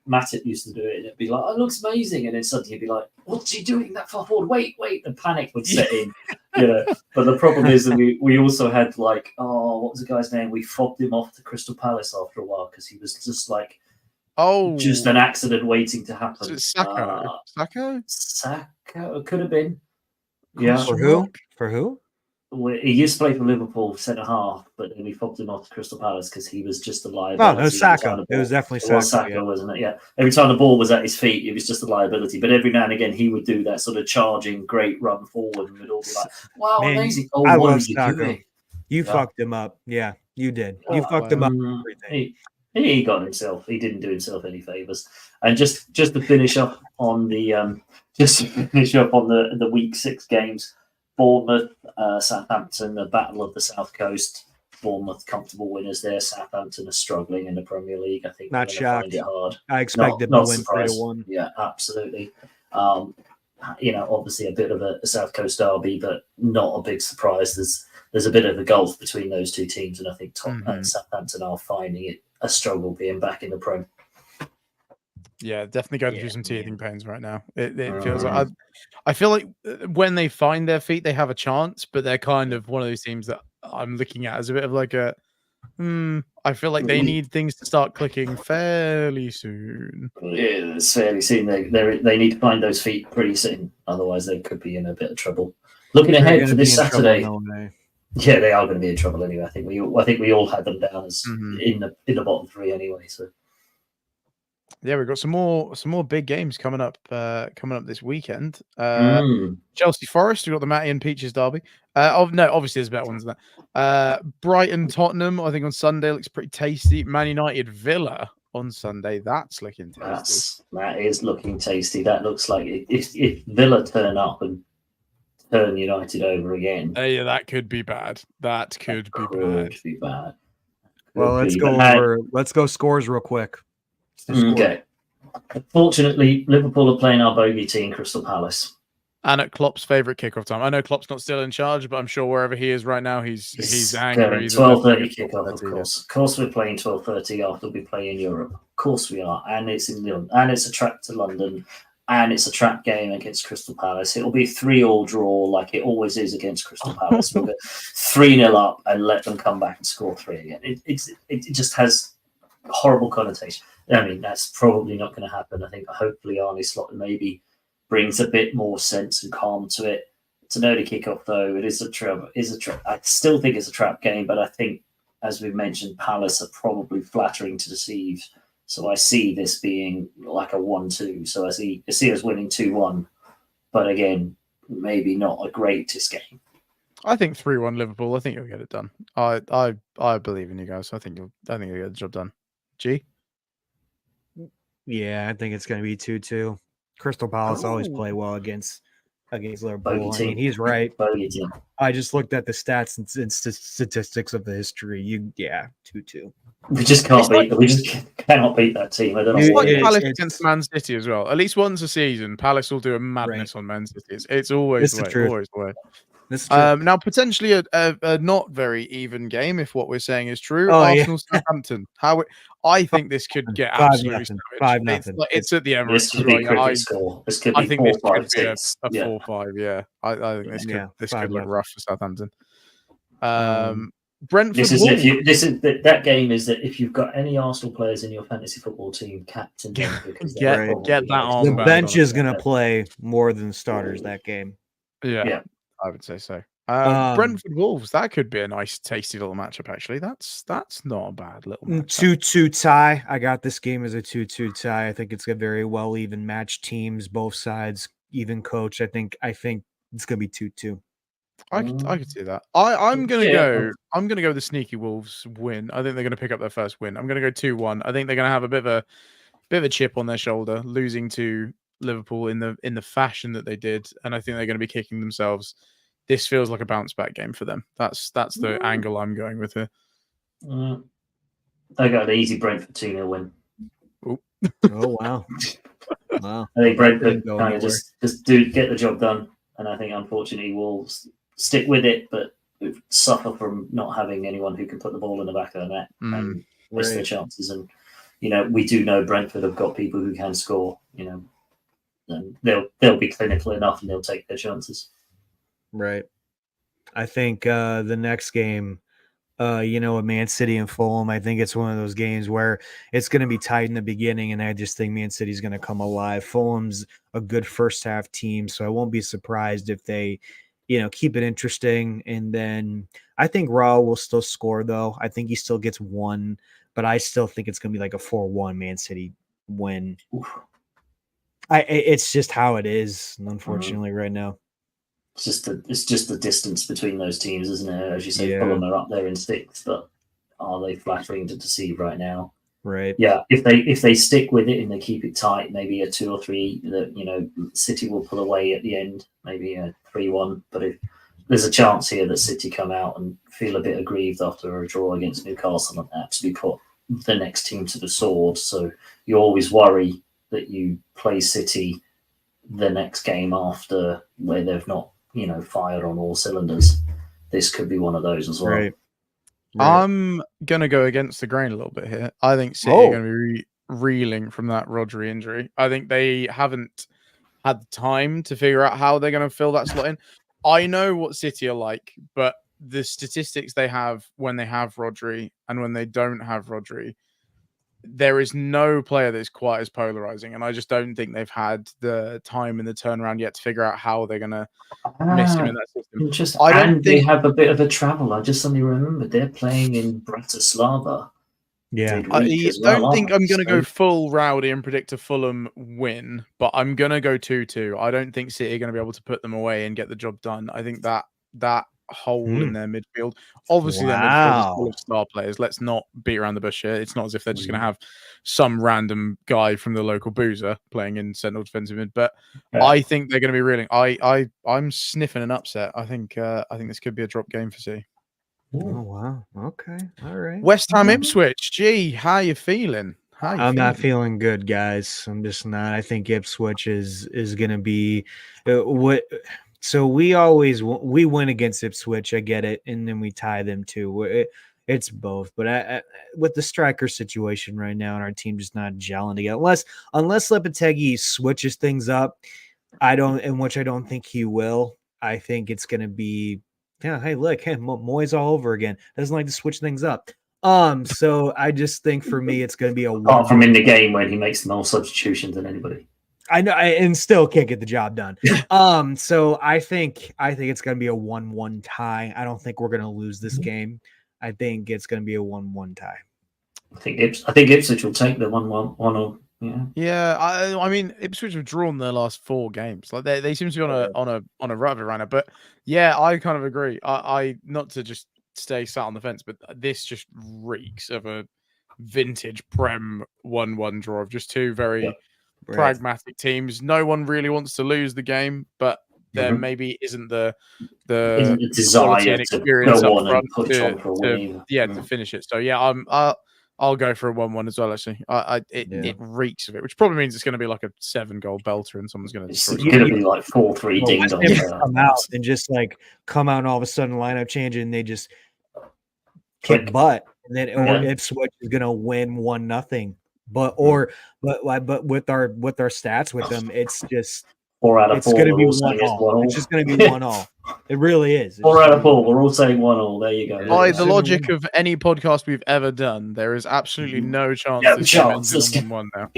S1: Matip used to do it, and it'd be like, "Oh, it looks amazing," and then suddenly you'd be like, "What's he doing that far forward? Wait!" The panic would set in, But the problem is that we also had like, what was the guy's name? We fobbed him off to Crystal Palace after a while because he was just like, just an accident waiting to happen. Saka could have been. Yeah.
S2: For who?
S1: He used to play for Liverpool centre half, but then we fobbed him off to Crystal Palace because he was just a liability.
S2: Oh, it was Saka. It was definitely
S1: Saka, wasn't it? Yeah. Every time the ball was at his feet, it was just a liability. But every now and again, he would do that sort of charging, great run forward, and we'd all be like, "Wow, man, amazing! Oh,
S2: I
S1: what
S2: love
S1: are you
S2: Saka.
S1: doing?"
S2: You fucked him up. Yeah, you did. You fucked him up.
S1: He got himself. He didn't do himself any favors. And just to finish up on the the week 6 games. Bournemouth, Southampton, the battle of the South Coast. Bournemouth comfortable winners there. Southampton are struggling in the Premier League. I think
S2: not shocked.
S1: Find it hard.
S2: I expected to win 3-1.
S1: Yeah, absolutely. Obviously a bit of a South Coast derby, but not a big surprise. There's a bit of a gulf between those two teams, and I think Southampton are finding it a struggle being back in the Prem.
S3: Yeah, definitely going through some teething pains right now. It feels like I feel like when they find their feet, they have a chance, but they're kind of one of those teams that I'm looking at as a bit of like a. I feel like they need things to start clicking fairly soon.
S1: Yeah, it's fairly soon. They need to find those feet pretty soon, otherwise they could be in a bit of trouble. Looking ahead for this Saturday. Yeah, they are going to be in trouble anyway. I think we all had them down as in the bottom 3 anyway. So.
S3: Yeah, we've got some more big games coming up this weekend.
S1: Mm.
S3: Chelsea Forest, we've got the Matty and Peaches derby. No, obviously there's better ones than that. Brighton Tottenham, I think on Sunday looks pretty tasty. Man United Villa on Sunday, that's looking tasty.
S1: That is looking tasty. That looks like if Villa turn up and turn United over again.
S3: Yeah, that could be bad. That could be bad.
S2: Well, let's go scores real quick.
S1: Okay. Unfortunately, Liverpool are playing our bogey team, Crystal Palace.
S3: And at Klopp's favourite kickoff time. I know Klopp's not still in charge, but I'm sure wherever he is right now, he's angry.
S1: 12:30 kickoff, of course. Of course, we're playing 12:30 after we play in Europe. Of course we are, and it's in London, and it's a trap to London, and it's a trap game against Crystal Palace. It'll be a 3-3 draw, like it always is against Crystal Palace. We'll get 3-0 up and let them come back and score 3 again. It just has horrible connotation. I mean, that's probably not going to happen. I think hopefully Arne Slot maybe brings a bit more sense and calm to it. It's an early kickoff, though. It is a trap. I still think it's a trap game, but I think, as we've mentioned, Palace are probably flattering to deceive. So I see this being like a 1-2. So I see us winning 2-1. But again, maybe not a greatest game.
S3: I think 3-1 Liverpool. I think you'll get it done. I believe in you guys. I think you'll get the job done. G?
S2: Yeah, I think it's going to be 2-2. Crystal Palace always play well against Liverpool. I mean, he's right. I just looked at the stats and statistics of the history. 2-2.
S1: We just can't beat. We just cannot beat that team. I don't know.
S3: It's like Palace against Man City as well. At least once a season, Palace will do a madness on Man City. It's always the way. Always the way. Now, potentially a not very even game, if what we're saying is true. Arsenal Southampton. I think this could get absolutely
S2: 5-0.
S3: It's at the Emirates.
S1: This could be a cricket score. This could be 4-5-6.
S3: A 4-5. Yeah, I think this could look rough for Southampton. Brentford.
S1: That game is that if you've got any Arsenal players in your fantasy football team, captain them because
S3: get that on.
S2: The bench is going to play more than starters that game.
S3: Yeah. I would say so. Brentford Wolves, that could be a nice, tasty little matchup. Actually, that's not a bad little matchup.
S2: 2-2 tie. I got this game as a 2-2 tie. I think it's a very well even match teams, both sides, even coach. I think it's gonna be 2-2.
S3: I could see that. I'm gonna go the sneaky Wolves win. I think they're gonna pick up their first win. I'm gonna go 2-1. I think they're gonna have a bit of a chip on their shoulder, losing to Liverpool in the fashion that they did, and I think they're going to be kicking themselves. This feels like a bounce back game for them. That's the angle I'm going with here.
S1: They got an easy Brentford 2-0 win.
S2: Oh wow! Wow.
S1: I think Brentford kind of just get the job done, and I think unfortunately Wolves stick with it, but suffer from not having anyone who can put the ball in the back of the net and miss their chances. And we do know Brentford have got people who can score. And they'll be clinical enough and they'll take their chances.
S2: Right. I think the next game, with Man City and Fulham, I think it's one of those games where it's going to be tight in the beginning, and I just think Man City's going to come alive. Fulham's a good first half team, so I won't be surprised if they, keep it interesting. And then I think Raul will still score, though. I think he still gets one, but I still think it's going to be like a 4-1 Man City win. Oof. It's just how it is, unfortunately, right now.
S1: It's just the distance between those teams, isn't it? As you say, Fulham are up there in 6th, but are they flattering to deceive right now?
S2: Right.
S1: Yeah. If they stick with it and they keep it tight, maybe a 2 or 3 that City will pull away at the end, maybe a 3-1. But if there's a chance here that City come out and feel a bit aggrieved after a draw against Newcastle and actually put the next team to the sword. So you always worry that you play City the next game after where they've not, fired on all cylinders. This could be one of those as well.
S2: Right.
S3: I'm going to go against the grain a little bit here. I think City are going to be reeling from that Rodri injury. I think they haven't had the time to figure out how they're going to fill that slot in. I know what City are like, but the statistics they have when they have Rodri and when they don't have Rodri, there is no player that's quite as polarizing, and I just don't think they've had the time in the turnaround yet to figure out how they're going to miss him in that system.
S1: They have a bit of a travel. I just suddenly remembered they're playing in Bratislava.
S2: Yeah.
S3: I don't think I'm going to go full rowdy and predict a Fulham win, but I'm going to go 2-2. I don't think City are going to be able to put them away and get the job done. I think that hole in their midfield, obviously their midfield is full of star players. Let's not beat around the bush here. It's not as if they're just going to have some random guy from the local boozer playing in central defensive mid, but I think they're going to be reeling. I'm sniffing an upset. I think this could be a drop game for City.
S2: Oh wow. Okay. All right.
S3: West Ham Ipswich. Gee, how you feeling?
S2: I'm not feeling good, guys. I'm just not. I think Ipswich is going to be what. So we win against Ipswich. I get it, and then we tie them too. It's both, but with the striker situation right now, and our team just not gelling together. Unless Lopetegui switches things up, I don't think he will. I think it's going to be. Yeah, hey, look, Moyes all over again. Doesn't like to switch things up. So I just think for me, it's going to be
S1: apart from in the game when he makes more substitutions than anybody.
S2: I know, and still can't get the job done. So I think it's going to be a 1-1 tie. I don't think we're going to lose this game. I think it's going to be a 1-1 tie.
S1: I think Ipswich will take the 1-1.
S3: Yeah. I mean, Ipswich have drawn their last 4 games. Like they seem to be on a rut right now. But yeah, I kind of agree. I not to just stay sat on the fence, but this just reeks of a vintage Prem 1-1 draw of just two very pragmatic teams. No one really wants to lose the game, but there maybe isn't the
S1: desire
S3: and experience
S1: to go
S3: up
S1: on
S3: front
S1: and push on for a win.
S3: to finish it. So yeah, I'll go for a 1-1 as well. Actually, it reeks of it, which probably means it's going to be like a 7-goal belter, and someone's going to.
S1: It's going to be like 4-3 ding dong.
S2: Come out and just like come out and all of a sudden lineup change and they just kick butt, and then Ipswich is going to win 1-0. But with our stats with them, it's just
S1: 4 out of 4.
S2: It's going to be 1-1. It's just going to be 1-1. It really is.
S1: 4 out of 4. We're all saying 1-1. There you go.
S3: By the logic of any podcast we've ever done, there is absolutely no chance this game ends in 1-1 now.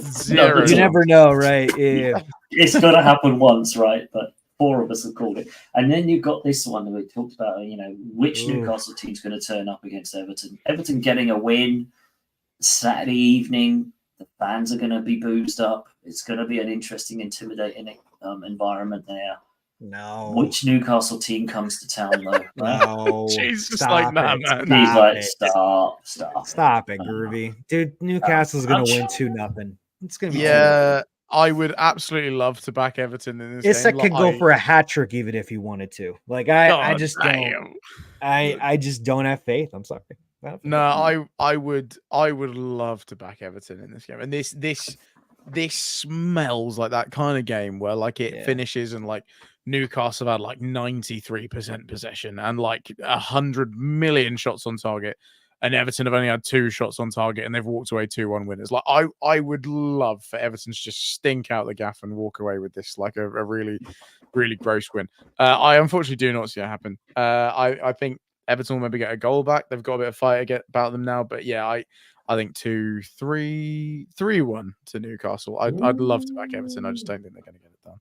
S3: Zero.
S2: You never know, right? Yeah.
S1: It's going to happen once, right? But 4 of us have called it. And then you've got this one that we talked about, which Newcastle team's going to turn up against Everton. Everton getting a win Saturday evening. The fans are going to be boozed up. It's going to be an interesting, intimidating environment there.
S2: No.
S1: Which Newcastle team comes to town, though?
S2: No.
S3: She's just like, nah, man.
S1: He's like, stop
S2: it, Groovy. Dude, Newcastle's going to win 2-0. It's going to be
S3: 2-0. I would absolutely love to back Everton in this game.
S2: Isak could go for a hat trick even if he wanted to. Like, I just don't. I just don't have faith. I'm sorry.
S3: No, I would love to back Everton in this game, and this smells like that kind of game where like it finishes and like Newcastle have had like 93% possession and like 100 million shots on target, and Everton have only had 2 shots on target and they've walked away 2-1 winners. Like I would love for Everton to just stink out the gaff and walk away with this like a really, really gross win. I unfortunately do not see it happen. I think Everton will maybe get a goal back. They've got a bit of fight about them now. But yeah, I think 2-3, 3-1 to Newcastle. I'd love to back Everton. I just don't think they're going to get it done.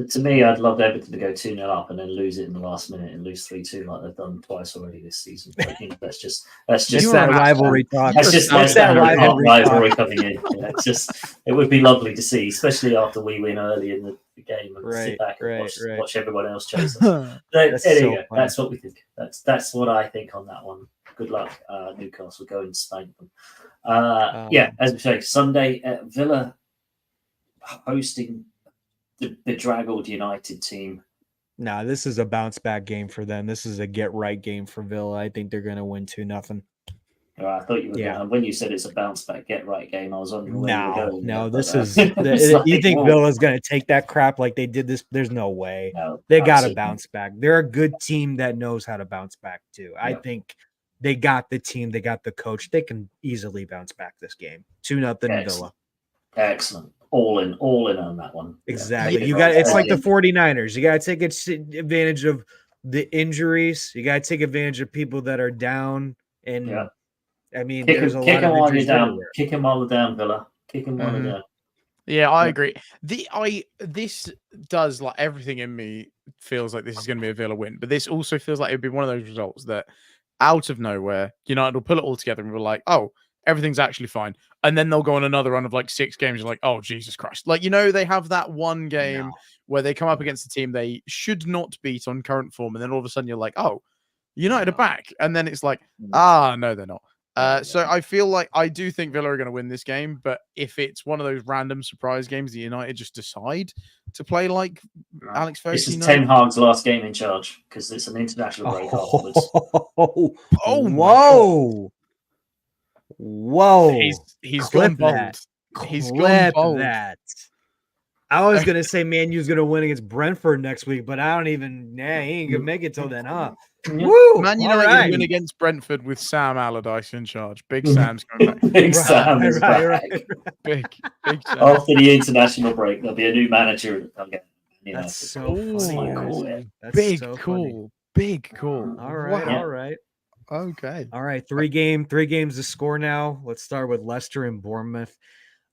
S1: To me, I'd love Everton to go 2-0 up and then lose it in the last minute and lose 3-2 like they've done twice already this season. But, that's just
S2: that rivalry talk.
S1: That's just my standard rivalry coming in. It would be lovely to see, especially after we win early in the game and sit back and watch everyone else chase us. That's what we think. That's what I think on that one. Good luck, Newcastle. Go and spank them. As we say, Sunday at Villa hosting the bedraggled United team.
S2: No, this is a bounce back game for them. This is a get right game for Villa. I think they're going to win 2-0.
S1: I thought you were going, when you said it's a bounce back get right game, I was wondering where you were going.
S2: No, this is you think Villa's going to take that crap like they did this? There's no way. No, they got to bounce back. They're a good team that knows how to bounce back too. Yeah. I think they got the team, they got the coach. They can easily bounce back this game. 2-0 Villa.
S1: Excellent. All in on that one.
S2: Exactly. You got it's like the 49ers. You got to take advantage of the injuries. You got to take advantage of people that are down. And I mean, there's a lot of injuries everywhere.
S1: Kick him while they're down, Villa. Kick him while they're down.
S3: Yeah, I agree. This does, like, everything in me feels like this is going to be a Villa win, but this also feels like it'd be one of those results that out of nowhere, United will pull it all together and we're like, oh, everything's actually fine. And then they'll go on another run of like 6 games. You're like, oh, Jesus Christ. Like, they have that one game where they come up against a team they should not beat on current form. And then all of a sudden you're like, oh, United are back. And then it's like, no, they're not. So I feel like I do think Villa are going to win this game. But if it's one of those random surprise games that United just decide to play like Alex Ferguson.
S1: This is Ten Hag's last game in charge because it's an international break afterwards.
S2: Whoa. Whoa.
S3: He's gone bold. He's gone bold.
S2: That. I was going to say Man U's going to win against Brentford next week, but I don't even, he ain't going to make it till then, huh?
S3: Woo! Man United win against Brentford with Sam Allardyce in charge. Big Sam's coming back.
S1: Big Sam is back.
S3: Big Sam.
S1: After the international break, there'll be a new manager again.
S2: That's so funny. That's
S3: big
S2: so
S3: cool.
S2: Funny.
S3: Big cool.
S2: All right.
S1: Wow.
S2: All right.
S3: Okay.
S2: All right. 3 games to score now. Let's start with Leicester and Bournemouth.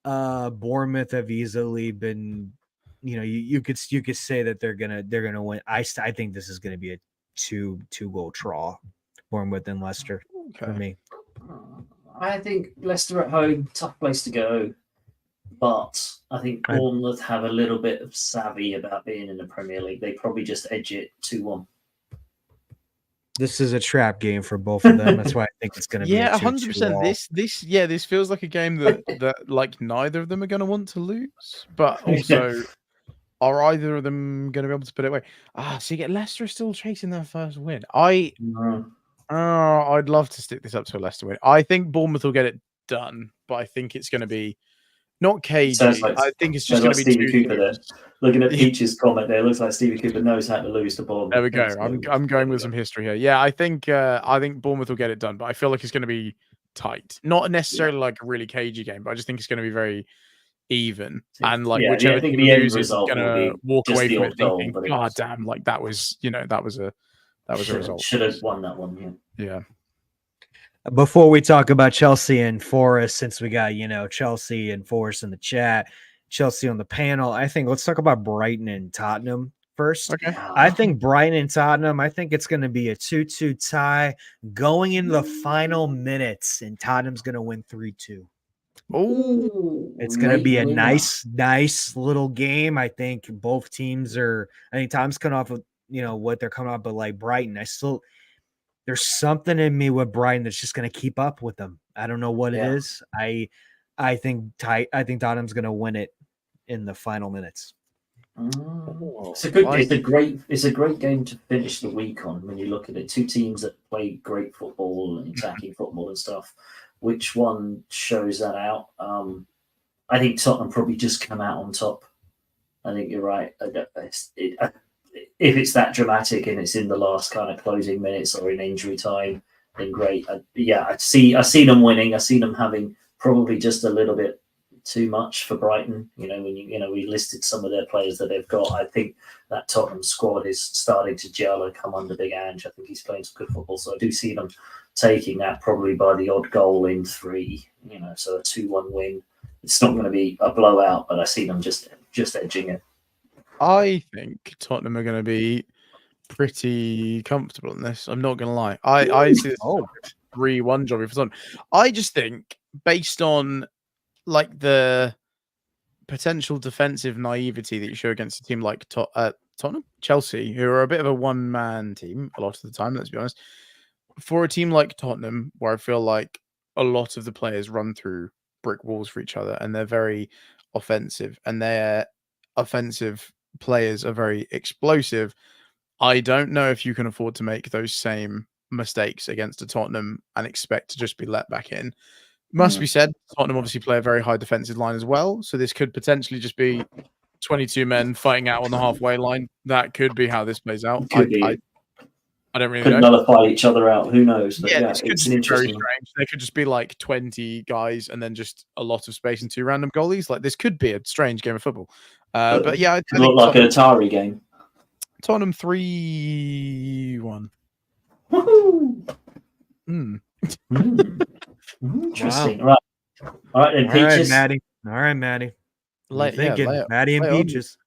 S2: Bournemouth have easily been, you could say that they're gonna win. I think this is gonna be a two goal draw, Bournemouth and Leicester for me.
S1: I think Leicester at home, tough place to go, but I think Bournemouth have a little bit of savvy about being in the Premier League. They probably just edge it 2-1.
S2: This is a trap game for both of them. That's why I think it's going to be
S3: 100%. This feels like a game that like neither of them are going to want to lose, but also are either of them going to be able to put it away? So you get Leicester still chasing their first win. I'd love to stick this up to a Leicester win. I think Bournemouth will get it done, but I think it's going to be not cagey. I think it's just going to be
S1: Stevie Cooper there. Looking at Peach's comment there, looks like Stevie Cooper knows how to lose the ball.
S3: There we go. I'm going with some history here. Yeah, I think Bournemouth will get it done, but I feel like it's going to be tight. Not necessarily like a really cagey game, but I just think it's going to be very even. And like whichever team loses is going to walk away from it thinking, God damn, like that was a result.
S1: Should have won that one.
S3: Yeah.
S2: Before we talk about Chelsea and Forest, since we got, Chelsea and Forest in the chat, Chelsea on the panel, I think let's talk about Brighton and Tottenham first.
S3: Okay.
S2: I think Brighton and Tottenham, I think it's going to be a 2-2 tie going into the final minutes, and Tottenham's going to win 3-2.
S3: Oh,
S2: it's going to be a nice little game. I think both teams I think Tottenham's coming off of, what they're coming off, but like Brighton, there's something in me with Brighton that's just going to keep up with them. I don't know what it is. I think Tottenham's going to win it in the final minutes.
S1: It's a great game to finish the week on. When you look at it, 2 teams that play great football and attacking football and stuff. Which one shows that out? I think Tottenham probably just come out on top. I think you're right. If it's that dramatic and it's in the last kind of closing minutes or in injury time, then great. I see them winning. I see them having probably just a little bit too much for Brighton. When we listed some of their players that they've got, I think that Tottenham squad is starting to gel and come under Big Ange. I think he's playing some good football, so I do see them taking that probably by the odd goal in 3. So a 2-1 win. It's not going to be a blowout, but I see them just edging it.
S3: I think Tottenham are going to be pretty comfortable in this. I'm not going to lie. I see this 3-1 job for Tottenham. I just think based on like the potential defensive naivety that you show against a team like Tottenham, Chelsea, who are a bit of a one-man team a lot of the time, let's be honest. For a team like Tottenham, where I feel like a lot of the players run through brick walls for each other and they're very offensive and their offensive players are very explosive, I don't know if you can afford to make those same mistakes against a Tottenham and expect to just be let back in. Must be said, Tottenham obviously play a very high defensive line as well, so this could potentially just be 22 men fighting out on the halfway line. That could be how this plays out. I don't really know.
S1: Could nullify each other out. Who knows? But
S3: this could be very strange. There could just be like 20 guys and then just a lot of space and 2 random goalies. Like this could be a strange game of football. But yeah,
S1: it looked like an Atari game.
S3: Tottenham 3-1.
S1: Interesting. Wow. All right, then Peaches.
S2: All right, Maddie. Maddie and Peaches.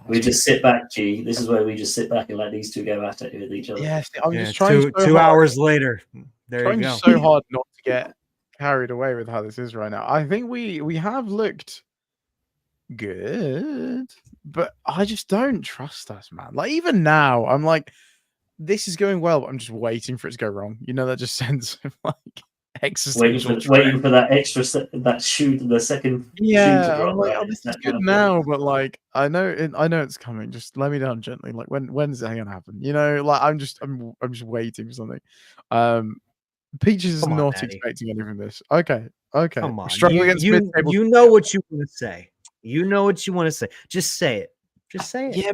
S1: We just sit back, G. This is where we just sit back and let these two go at it with each other.
S3: Yes, I'm just trying
S2: two
S3: so hard,
S2: hours later. There you go.
S3: so hard not to get carried away with how this is right now. I think we have looked good, but I just don't trust us, man. Like even now, I'm like, this is going well, but I'm just waiting for it to go wrong. You know, that just sense of like existential
S1: waiting for that extra that shoot, the second shoe to drop.
S3: I'm like,
S1: right?
S3: oh, this is
S1: That
S3: good
S1: kind of
S3: now, but like I know it's coming. Just let me down gently. Like when's that gonna happen? You know, like I'm just waiting for something. Peaches is
S2: Come on,
S3: not
S2: Maddie.
S3: expecting anything from this. Okay.
S2: Come on.
S3: Struggling against mid-table.
S2: You know what you want to say. You know what you want to say. Just say it. Just say it.
S3: Yeah,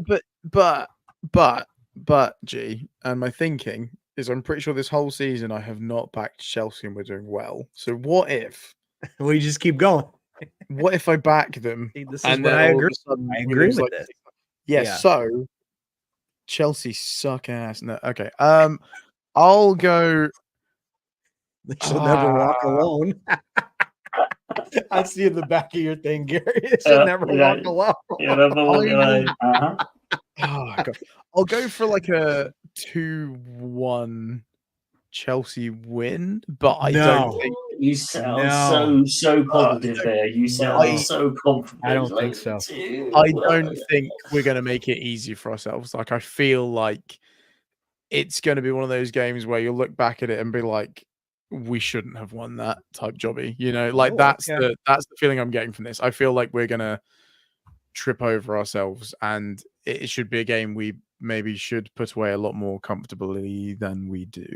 S3: but G, and my thinking is I'm pretty sure this whole season I have not backed Chelsea and we're doing well. So what if
S2: We just keep going.
S3: what if I back them
S2: See, this is
S3: and
S2: what
S3: then
S2: I
S3: all of
S2: agree.
S3: a sudden
S2: I
S3: we
S2: agree
S3: lose,
S2: with
S3: like,
S2: this.
S3: Yeah,
S2: Yeah.
S3: so Chelsea suck ass. No, okay. I'll go.
S2: She'll never walk alone. I see in the back of your thing, Gary. She'll never walk alone.
S1: Uh-huh.
S3: Oh, God. I'll go for like a 2-1 Chelsea win, but I don't think
S1: You sound so positive there. You sound so confident.
S2: I don't think so.
S3: I don't think we're going to make it easy for ourselves. Like I feel like it's going to be one of those games where you'll look back at it and be like, we shouldn't have won that type jobby. You know, like that's the feeling I'm getting from this. I feel like we're going to trip over ourselves, and it should be a game we maybe should put away a lot more comfortably than we do.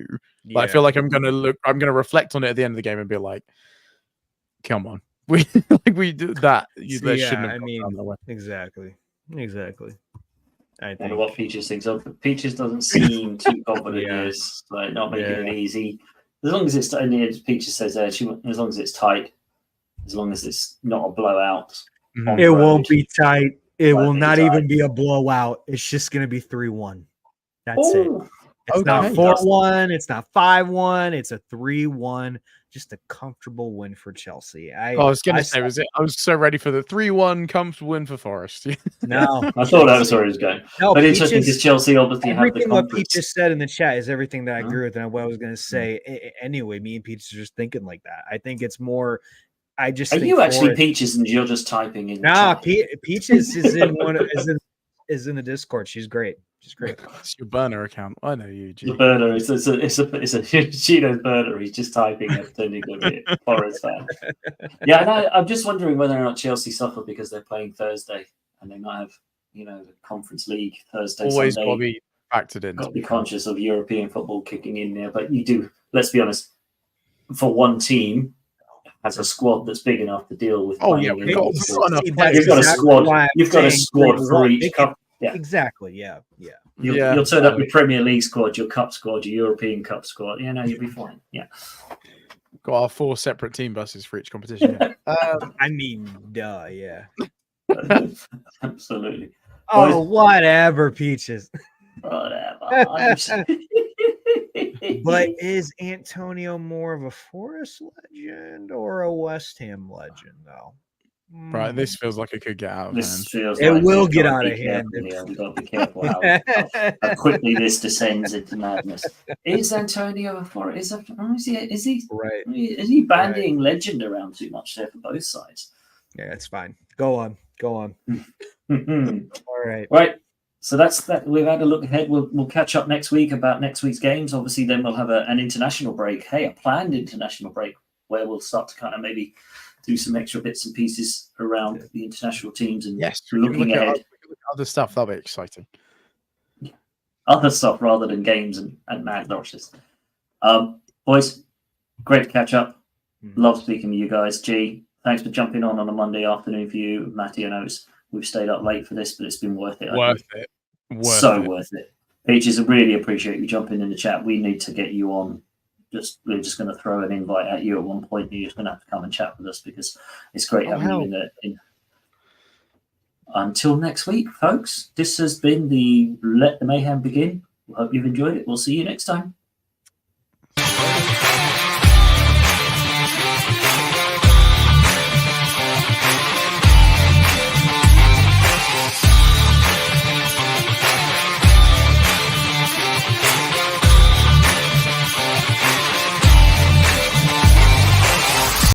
S3: Yeah. But I feel like I'm going to reflect on it at the end of the game and be like, come on, we do that. They shouldn't have gone that way.
S2: Exactly.
S1: I wonder what Peaches thinks of. Peaches doesn't seem too confident. Is like not making it easy. As long as it's in the end, Peaches says there. As long as it's tight, as long as it's not a blowout.
S2: It won't be tight. It will not even be a blowout. It's just going to be 3-1. That's it. It's not 4-1. It's not 5-1. It's a 3-1. Just a comfortable win for Chelsea. I was going to say,
S3: I was so ready for the 3-1 comfortable win for Forest.
S2: No,
S1: I thought that was where he was going. No, but interesting because Chelsea obviously have the
S2: everything what Pete just said in the chat is everything that I agree with, and what I was going to say. Anyway, me and Pete are just thinking like that. I think it's more. I just
S1: are you actually Peaches and you're just typing in?
S2: Nah, Peaches is in is in the Discord. She's great. She's great.
S3: It's your burner account. I know you.
S1: The burner. It's a Cheeto's burner. He's just typing it, pretending to be a Forest fan. Yeah, no, I'm just wondering whether or not Chelsea suffer because they're playing Thursday and they might have, the Conference League Thursday.
S3: Always
S1: Sunday.
S3: got to be factored in.
S1: Got to be conscious of European football kicking in there, but you do. Let's be honest. For one team. Has a squad that's big enough to deal with.
S3: Oh yeah, you've got
S1: a squad. You've got a squad for each cup. Yeah,
S2: exactly. Yeah.
S1: You'll turn up your Premier League squad, your Cup squad, your European Cup squad. You'll be fine. Yeah.
S3: Got our 4 separate team buses for each competition.
S2: I mean, duh. Yeah.
S1: Absolutely.
S2: Oh, whatever, Peaches.
S1: Whatever.
S2: But is Antonio more of a Forest legend or a West Ham legend, though?
S3: Right, this feels like it could get out of hand.
S2: It will get out of hand.
S1: We've got to be careful how quickly this descends into madness. Is Antonio a Forest? Is he
S2: right?
S1: Is he bandying legend around too much there for both sides?
S2: Yeah, it's fine. Go on. All right.
S1: Right. So that's that. We've had a look ahead. We'll catch up next week about next week's games. Obviously, then we'll have an international break. Hey, a planned international break where we'll start to kind of maybe do some extra bits and pieces around the international teams and looking ahead.
S3: Other stuff that'll be exciting.
S1: Yeah. Other stuff rather than games and mad losses. Boys, great to catch up. Love speaking to you guys. G, thanks for jumping on a Monday afternoon for you, Matty. I know we've stayed up late for this, but it's been worth it.
S3: Worth it.
S1: Peaches, I really appreciate you jumping in the chat. We need to get you on. We're just going to throw an invite at you at one point. You're just going to have to come and chat with us because it's great having you in. Until next week, folks, this has been the Let the Mayhem Begin. We hope you've enjoyed it. We'll see you next time.